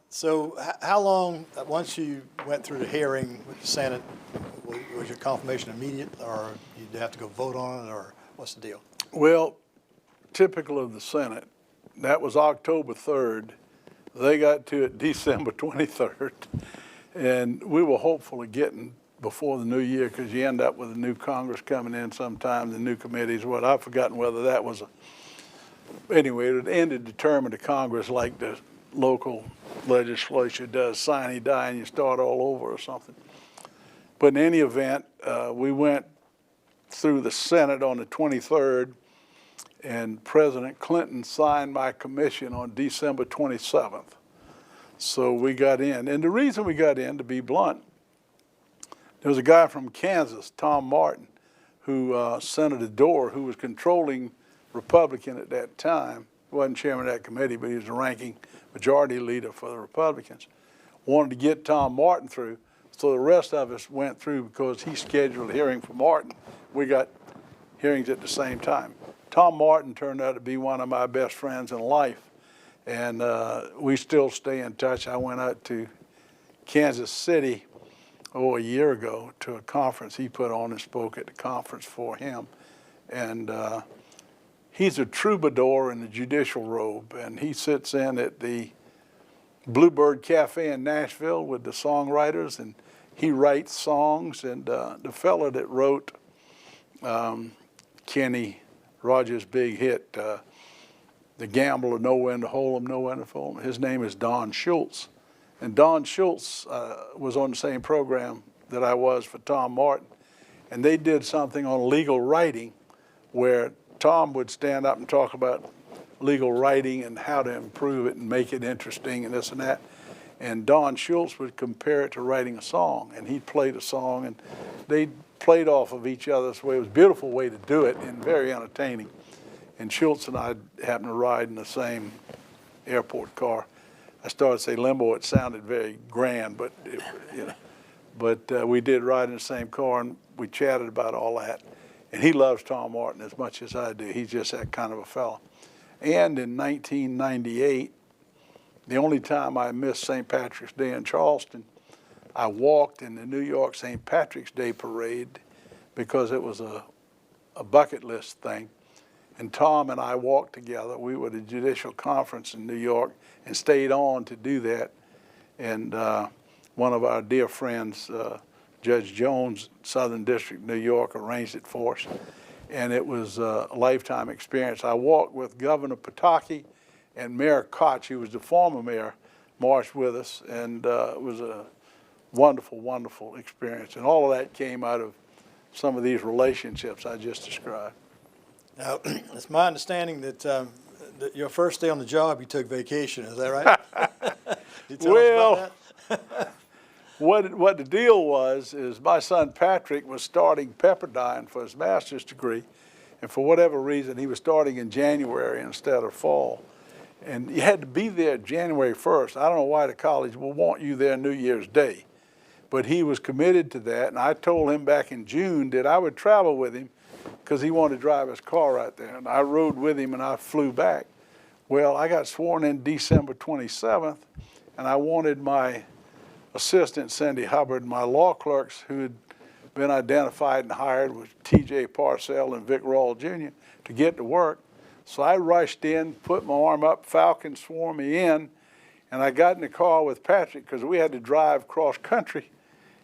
so how long, once you went through the hearing with the Senate, was your confirmation immediate, or you'd have to go vote on it, or what's the deal? Well, typical of the Senate, that was October 3rd. They got to it December 23rd. And we were hopeful of getting before the new year, because you end up with a new Congress coming in sometime, the new committees, what, I've forgotten whether that was anyway, it ended the term of the Congress like the local legislature does, sine die, and you start all over or something. But in any event, we went through the Senate on the 23rd, and President Clinton signed my commission on December 27th. So we got in. And the reason we got in, to be blunt, there was a guy from Kansas, Tom Martin, who Senator Dorr, who was controlling Republican at that time, wasn't chairman of that committee, but he was the ranking majority leader for the Republicans, wanted to get Tom Martin through. So the rest of us went through because he scheduled a hearing for Martin. We got hearings at the same time. Tom Martin turned out to be one of my best friends in life, and we still stay in touch. I went out to Kansas City, a year ago, to a conference he put on and spoke at the conference for him. And he's a troubadour in the judicial robe, and he sits in at the Bluebird Cafe in Nashville with the songwriters, and he writes songs. And the fella that wrote Kenny Rogers' big hit, The Gambler, Know When to Hold 'Em, Know When to Fold 'Em, his name is Don Schultz. And Don Schultz was on the same program that I was for Tom Martin. And they did something on legal writing where Tom would stand up and talk about legal writing and how to improve it and make it interesting and this and that. And Don Schultz would compare it to writing a song. And he played a song, and they played off of each other's way. It was a beautiful way to do it and very entertaining. And Schultz and I happened to ride in the same airport car. I started to say limbo. It sounded very grand, but we did ride in the same car, and we chatted about all that. And he loves Tom Martin as much as I do. He's just that kind of a fellow. And in 1998, the only time I missed St. Patrick's Day in Charleston, I walked in the New York St. Patrick's Day parade because it was a bucket list thing. And Tom and I walked together. We were at a judicial conference in New York and stayed on to do that. And one of our dear friends, Judge Jones, Southern District, New York, arranged it for us. And it was a lifetime experience. I walked with Governor Pataki and Mayor Koch, who was the former mayor, marched with us. And it was a wonderful, wonderful experience. And all of that came out of some of these relationships I just described. Now, it's my understanding that, that your first day on the job, you took vacation. Is that right? You tell us about that? What the deal was is my son Patrick was starting Pepperdine for his master's degree, and for whatever reason, he was starting in January instead of fall. And you had to be there January 1st. I don't know why the college will want you there New Year's Day, but he was committed to that, and I told him back in June that I would travel with him because he wanted to drive his car right there. And I rode with him and I flew back. Well, I got sworn in December 27th, and I wanted my assistant, Cindy Hubbard, and my law clerks who had been identified and hired with T.J. Parcell and Vic Rawle Jr. to get to work. So I rushed in, put my arm up, Falcon swore me in, and I got in the car with Patrick because we had to drive cross country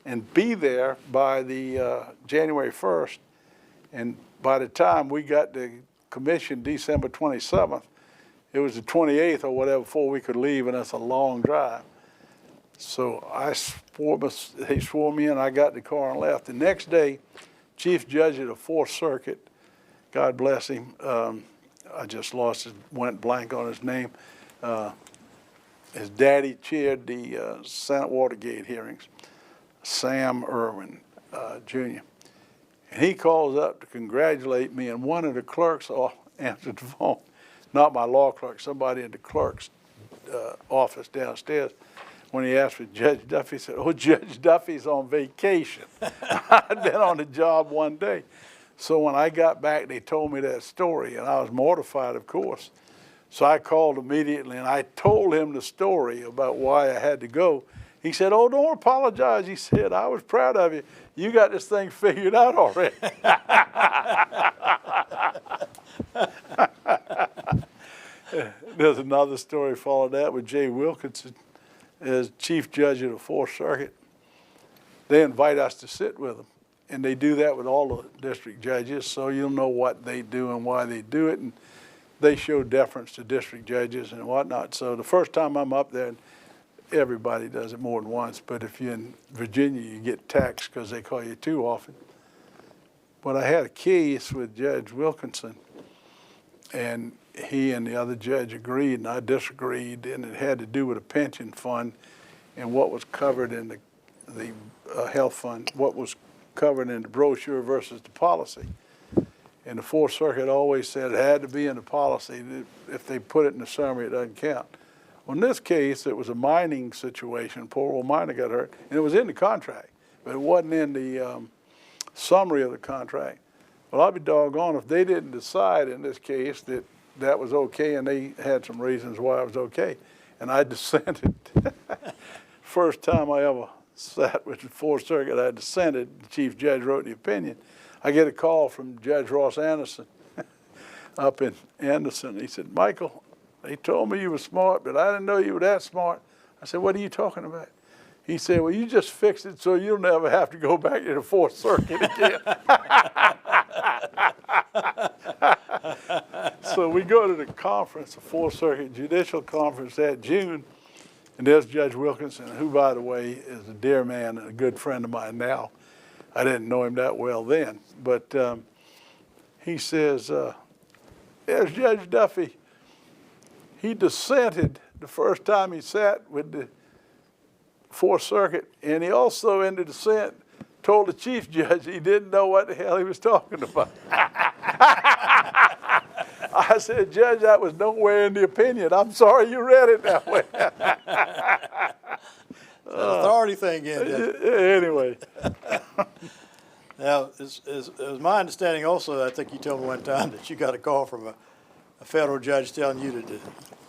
and be there by the January 1st. And by the time we got the commission December 27th, it was the 28th or whatever before we could leave, and that's a long drive. So he swore me in, I got in the car and left. The next day, Chief Judge of the Fourth Circuit, God bless him, I just went blank on his name. His daddy chaired the Senate Watergate hearings, Sam Irwin, Jr. And he calls up to congratulate me, and one of the clerks answered the phone, not my law clerk, somebody in the clerk's office downstairs. When he asked for Judge Duffy, he said, "Oh, Judge Duffy's on vacation." I'd been on the job one day. So when I got back, they told me that story, and I was mortified, of course. So I called immediately, and I told him the story about why I had to go. He said, "Oh, don't apologize." He said, "I was proud of you. You got this thing figured out already." There's another story followed that with Jay Wilkinson as chief judge of the Fourth Circuit. They invite us to sit with them, and they do that with all the district judges, so you'll know what they do and why they do it, and they show deference to district judges and whatnot. So the first time I'm up there, everybody does it more than once, but if you're in Virginia, you get taxed because they call you too often. But I had a case with Judge Wilkinson, and he and the other judge agreed, and I disagreed, and it had to do with a pension fund and what was covered in the health fund, what was covered in the brochure versus the policy. And the Fourth Circuit always said it had to be in the policy. If they put it in the summary, it doesn't count. Well, in this case, it was a mining situation. Poor old miner got hurt, and it was in the contract, but it wasn't in the summary of the contract. Well, I'll be doggone if they didn't decide in this case that that was okay, and they had some reasons why it was okay. And I dissented. First time I ever sat with the Fourth Circuit, I dissented. The chief judge wrote the opinion. I get a call from Judge Ross Anderson up in Anderson. He said, "Michael, they told me you were smart, but I didn't know you were that smart." I said, "What are you talking about?" He said, "Well, you just fixed it so you'll never have to go back to the Fourth Circuit again." So we go to the conference, the Fourth Circuit Judicial Conference that June, and there's Judge Wilkinson, who, by the way, is a dear man and a good friend of mine now. I didn't know him that well then, but he says, "There's Judge Duffy. He dissented the first time he sat with the Fourth Circuit, and he also, in the dissent, told the chief judge he didn't know what the hell he was talking about." I said, "Judge, that was nowhere in the opinion. I'm sorry you read it that way." It's an authority thing again. Anyway. Now, it was my understanding also, I think you told me one time that you got a call from a federal judge telling you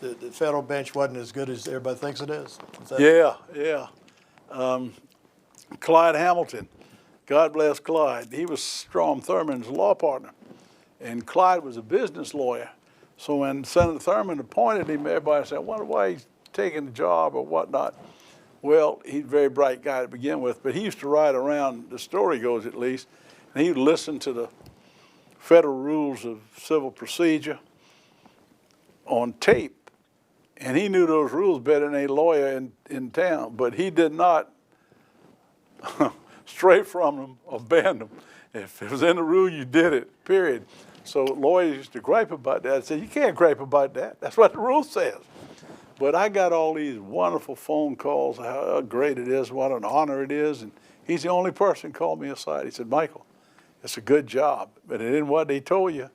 that the federal bench wasn't as good as everybody thinks it is. Yeah. Clyde Hamilton, God bless Clyde. He was Strom Thurmond's law partner, and Clyde was a business lawyer. So when Senator Thurmond appointed him, everybody said, "I wonder why he's taking the job or whatnot." Well, he's a very bright guy to begin with, but he used to ride around, the story goes at least, and he would listen to the federal rules of civil procedure on tape. And he knew those rules better than a lawyer in town, but he did not stray from them or bend them. If it was in the rule, you did it, period. So lawyers used to gripe about that. I said, "You can't gripe about that. That's what the rule says." But I got all these wonderful phone calls, how great it is, what an honor it is. And he's the only person who called me aside. He said, "Michael, it's a good job, but it isn't what they told you."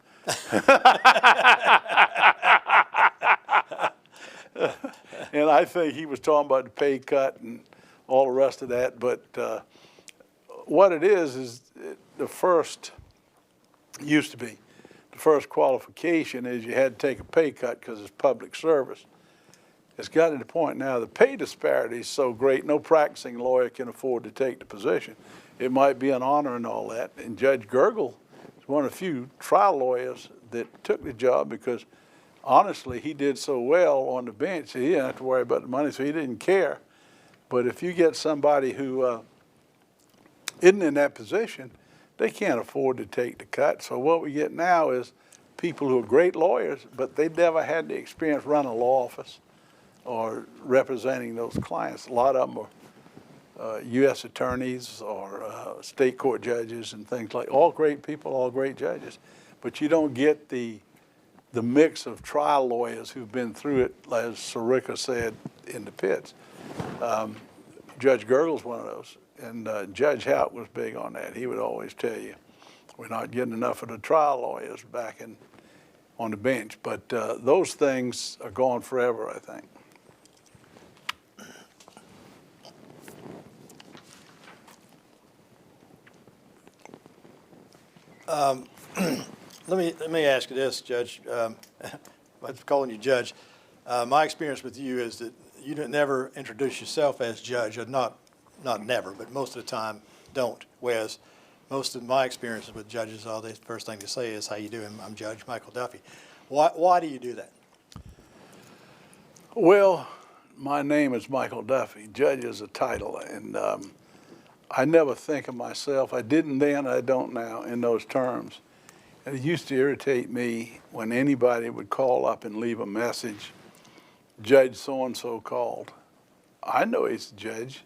And I think he was talking about the pay cut and all the rest of that. But what it is the first, used to be, the first qualification is you had to take a pay cut because it's public service. It's gotten to the point now the pay disparity is so great, no practicing lawyer can afford to take the position. It might be an honor and all that. And Judge Gergel is one of the few trial lawyers that took the job because, honestly, he did so well on the bench, he didn't have to worry about the money, so he didn't care. But if you get somebody who isn't in that position, they can't afford to take the cut. So what we get now is people who are great lawyers, but they've never had the experience running a law office or representing those clients. A lot of them are U.S. attorneys or state court judges and things like, all great people, all great judges. But you don't get the mix of trial lawyers who've been through it, as Sirica said, in the pits. Judge Gergel's one of those, and Judge Hout was big on that. He would always tell you, we're not getting enough of the trial lawyers back on the bench. But those things are gone forever, I think. Let me ask you this, Judge. I'm calling you Judge. My experience with you is that you don't never introduce yourself as judge, or not never, but most of the time don't. Whereas most of my experiences with judges, all the first thing they say is, "How you doing? I'm Judge Michael Duffy." Why do you do that? Well, my name is Michael Duffy. Judge is a title, and I never think of myself. I didn't then, I don't now, in those terms. And it used to irritate me when anybody would call up and leave a message, Judge so-and-so called. I know he's a judge.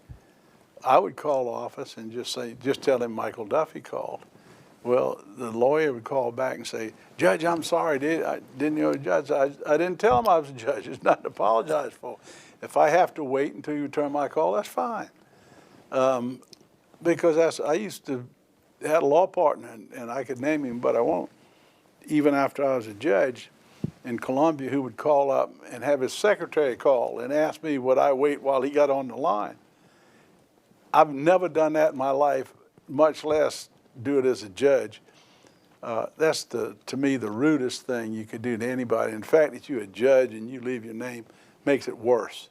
I would call office and just tell him Michael Duffy called. Well, the lawyer would call back and say, Judge, I'm sorry, I didn't know Judge. I didn't tell him I was a judge. It's nothing to apologize for. If I have to wait until you return my call, that's fine. Because I used to had a law partner, and I could name him, but I won't, even after I was a judge in Columbia, who would call up and have his secretary call and ask me would I wait while he got on the line. I've never done that in my life, much less do it as a judge. That's, to me, the rudest thing you could do to anybody. In fact, that you're a judge and you leave your name makes it worse.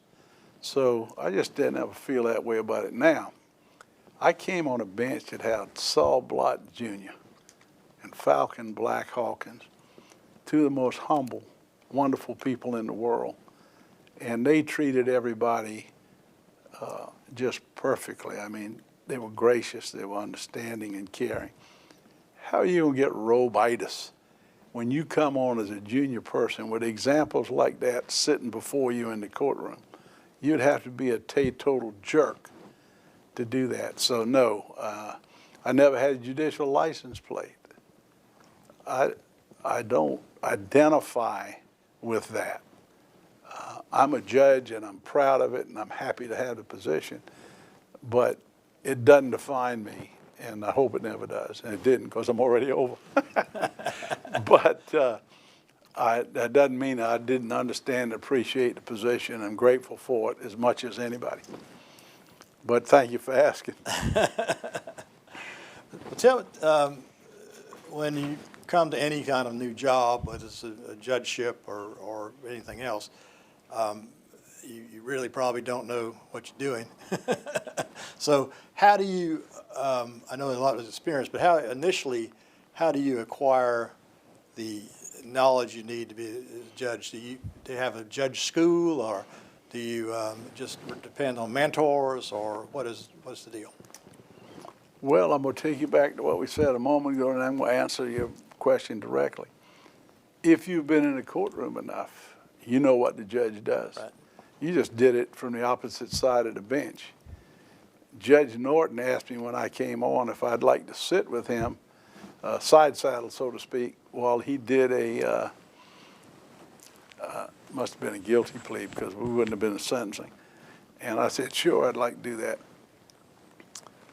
So I just didn't ever feel that way about it. Now, I came on a bench that had Saul Blott Jr. and Falcon Black Hawkins, two of the most humble, wonderful people in the world. And they treated everybody just perfectly. I mean, they were gracious, they were understanding and caring. How are you going to get robitis when you come on as a junior person with examples like that sitting before you in the courtroom? You'd have to be a total jerk to do that. So no, I never had a judicial license plate. I don't identify with that. I'm a judge and I'm proud of it and I'm happy to have the position, but it doesn't define me, and I hope it never does, and it didn't because I'm already over. But that doesn't mean I didn't understand and appreciate the position. I'm grateful for it as much as anybody. But thank you for asking. Tell me, when you come to any kind of new job, whether it's a judgeship or anything else, you really probably don't know what you're doing. So how do you, I know a lot of experience, but how do you acquire the knowledge you need to be a judge? Do you have a judge school, or do you just depend on mentors, or what's the deal? Well, I'm going to take you back to what we said a moment ago, and I'm going to answer your question directly. If you've been in a courtroom enough, you know what the judge does. Right. You just did it from the opposite side of the bench. Judge Norton asked me when I came on if I'd like to sit with him, side saddle, so to speak, while he did must have been a guilty plea because we wouldn't have been sentencing. And I said, sure, I'd like to do that.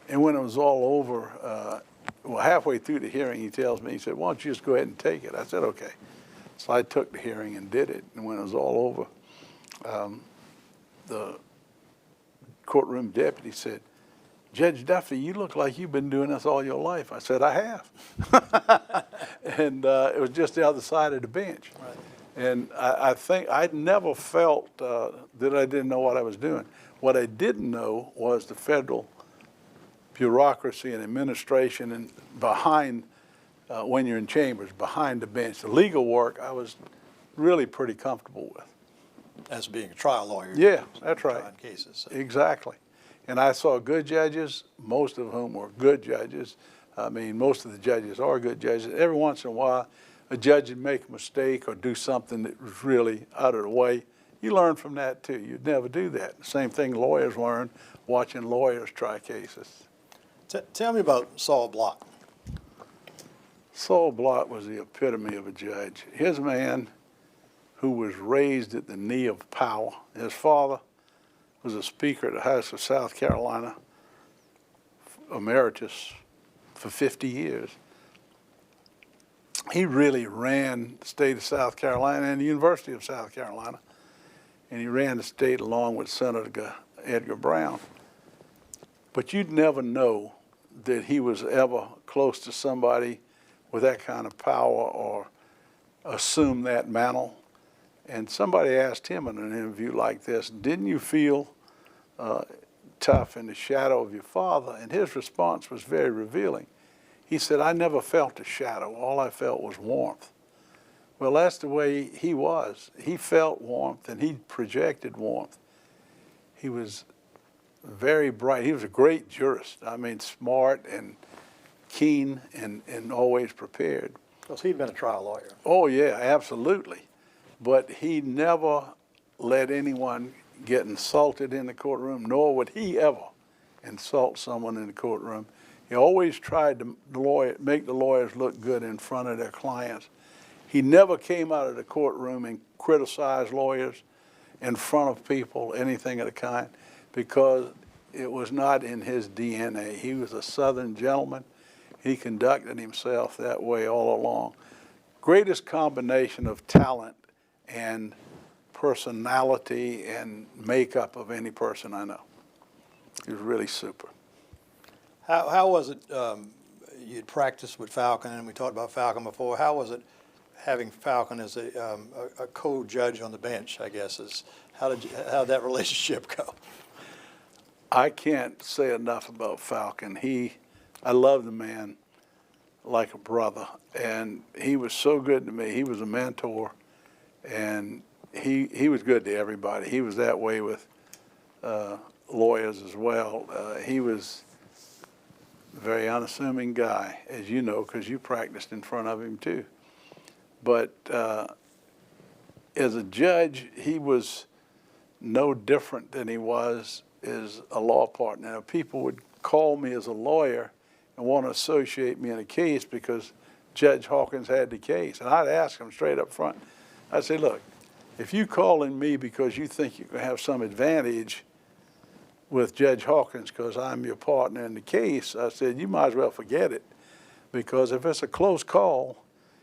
And when it was all over, well, halfway through the hearing, he tells me, he said, why don't you just go ahead and take it? I said, okay. So I took the hearing and did it. And when it was all over, the courtroom deputy said, Judge Duffy, you look like you've been doing this all your life. I said, I have. And it was just the other side of the bench. Right. And I think I'd never felt that I didn't know what I was doing. What I didn't know was the federal bureaucracy and administration and behind, when you're in chambers, behind the bench. The legal work I was really pretty comfortable with. As being a trial lawyer. Yeah, that's right. Trying cases. So. Exactly. And I saw good judges, most of whom were good judges. I mean, most of the judges are good judges. Every once in a while, a judge would make a mistake or do something that was really out of the way. You learn from that too. You'd never do that. The same thing lawyers learn watching lawyers try cases. Tell me about Saul Blott. Saul Blott was the epitome of a judge. Here's a man who was raised at the knee of power. His father was a speaker at the House of South Carolina, emeritus, for 50 years. He really ran the state of South Carolina and the University of South Carolina, and he ran the state along with Senator Edgar Brown. But you'd never know that he was ever close to somebody with that kind of power or assume that mantle. And somebody asked him in an interview like this, didn't you feel tough in the shadow of your father? And his response was very revealing. He said, I never felt a shadow. All I felt was warmth. Well, that's the way he was. He felt warmth and he projected warmth. He was very bright. He was a great jurist. I mean, smart and keen and always prepared. Because he'd been a trial lawyer. Oh, yeah, absolutely. But he never let anyone get insulted in the courtroom, nor would he ever insult someone in the courtroom. He always tried to make the lawyers look good in front of their clients. He never came out of the courtroom and criticized lawyers in front of people, anything of the kind, because it was not in his DNA. He was a Southern gentleman. He conducted himself that way all along. Greatest combination of talent and personality and makeup of any person I know. He was really super. How was it, you'd practiced with Falcon, and we talked about Falcon before. How was it having Falcon as a co-judge on the bench, I guess? How'd that relationship go? I can't say enough about Falcon. I love the man like a brother, and he was so good to me. He was a mentor, and he was good to everybody. He was that way with lawyers as well. He was a very unassuming guy, as you know, because you practiced in front of him too. But as a judge, he was no different than he was as a law partner. Now, people would call me as a lawyer and want to associate me in a case because Judge Hawkins had the case. And I'd ask him straight up front. I'd say, look, if you calling me because you think you can have some advantage with Judge Hawkins because I'm your partner in the case, I said, you might as well forget it, because if it's a close call,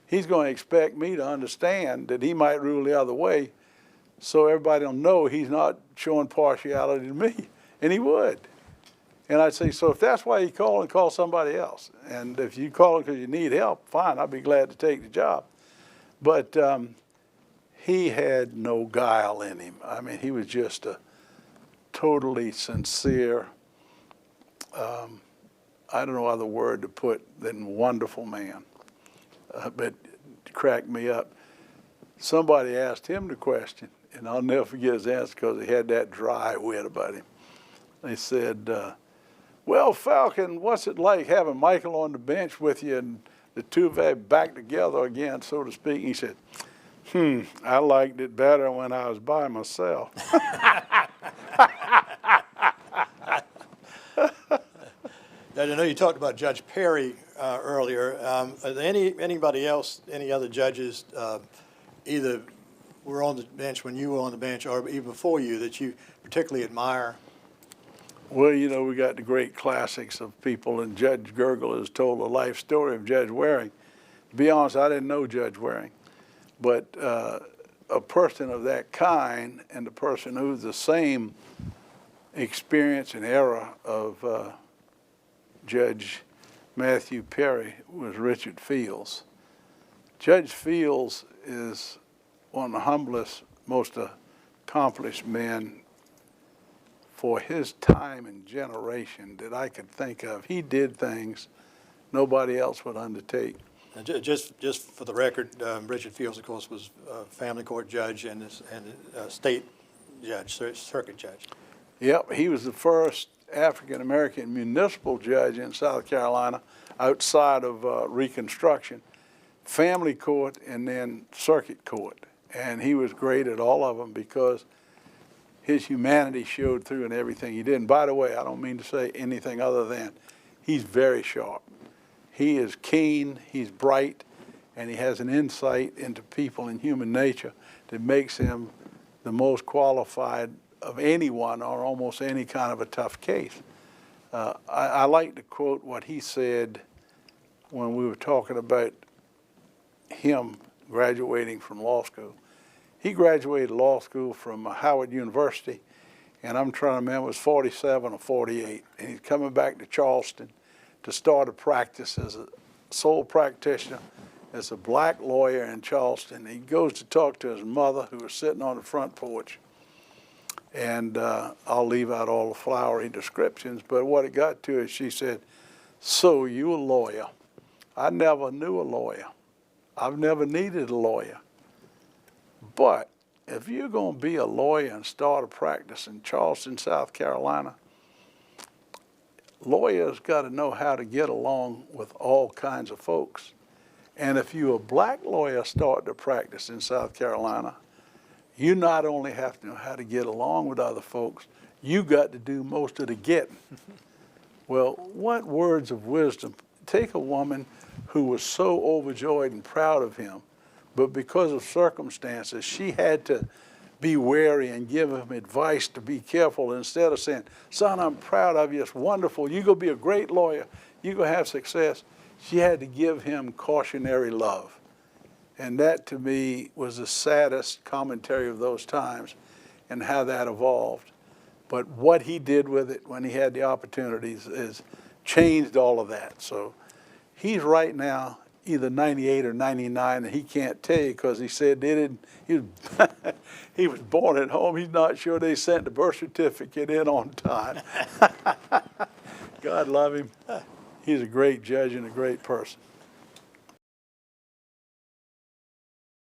he's going to expect me to understand that he might rule the other way, so everybody will know he's not showing partiality to me, and he would. And I'd say, so if that's why you call somebody else. And if you call because you need help, fine, I'd be glad to take the job. But he had no guile in him. I mean, he was just a totally sincere, I don't know other word to put than wonderful man. But it cracked me up. Somebody asked him the question, and I'll never forget his answer because he had that dry wit about him. They said, well, Falcon, what's it like having Michael on the bench with you and the two of you back together again, so to speak? He said, I liked it better when I was by myself. Now, I know you talked about Judge Perry earlier. Are there anybody else, any other judges, either were on the bench when you were on the bench or even before you, that you particularly admire? Well, you know, we got the great classics of people, and Judge Gergel has told the life story of Judge Waring. To be honest, I didn't know Judge Waring, but a person of that kind and a person who's the same experience and era of Judge Matthew Perry was Richard Fields. Judge Fields is one of the humblest, most accomplished men for his time and generation that I could think of. He did things nobody else would undertake. And just for the record, Richard Fields, of course, was a family court judge and a state judge, circuit judge. Yep, he was the first African-American municipal judge in South Carolina outside of Reconstruction, family court and then circuit court. And he was great at all of them because his humanity showed through in everything he did. And by the way, I don't mean to say anything other than he's very sharp. He is keen, he's bright, and he has an insight into people and human nature that makes him the most qualified of anyone or almost any kind of a tough case. I like to quote what he said when we were talking about him graduating from law school. He graduated law school from Howard University, and I'm trying to remember, it was 47 or 48, and he's coming back to Charleston to start a practice as sole practitioner. It's a black lawyer in Charleston. He goes to talk to his mother, who was sitting on the front porch. And I'll leave out all the flowery descriptions, but what it got to is she said, "So you a lawyer? I never knew a lawyer. I've never needed a lawyer. But if you're going to be a lawyer and start a practice in Charleston, South Carolina, lawyers got to know how to get along with all kinds of folks. And if you're a black lawyer starting to practice in South Carolina, you not only have to know how to get along with other folks, you got to do most of the getting." Well, what words of wisdom. Take a woman who was so overjoyed and proud of him, but because of circumstances, she had to be wary and give him advice to be careful. Instead of saying, "Son, I'm proud of you, it's wonderful, you're going to be a great lawyer, you're going to have success," she had to give him cautionary love. And that, to me, was the saddest commentary of those times and how that evolved. But what he did with it when he had the opportunities is changed all of that. So he's right now either 98 or 99, and he can't tell you because he said they didn't, he was born at home. He's not sure they sent the birth certificate in on time. God love him. He's a great judge and a great person.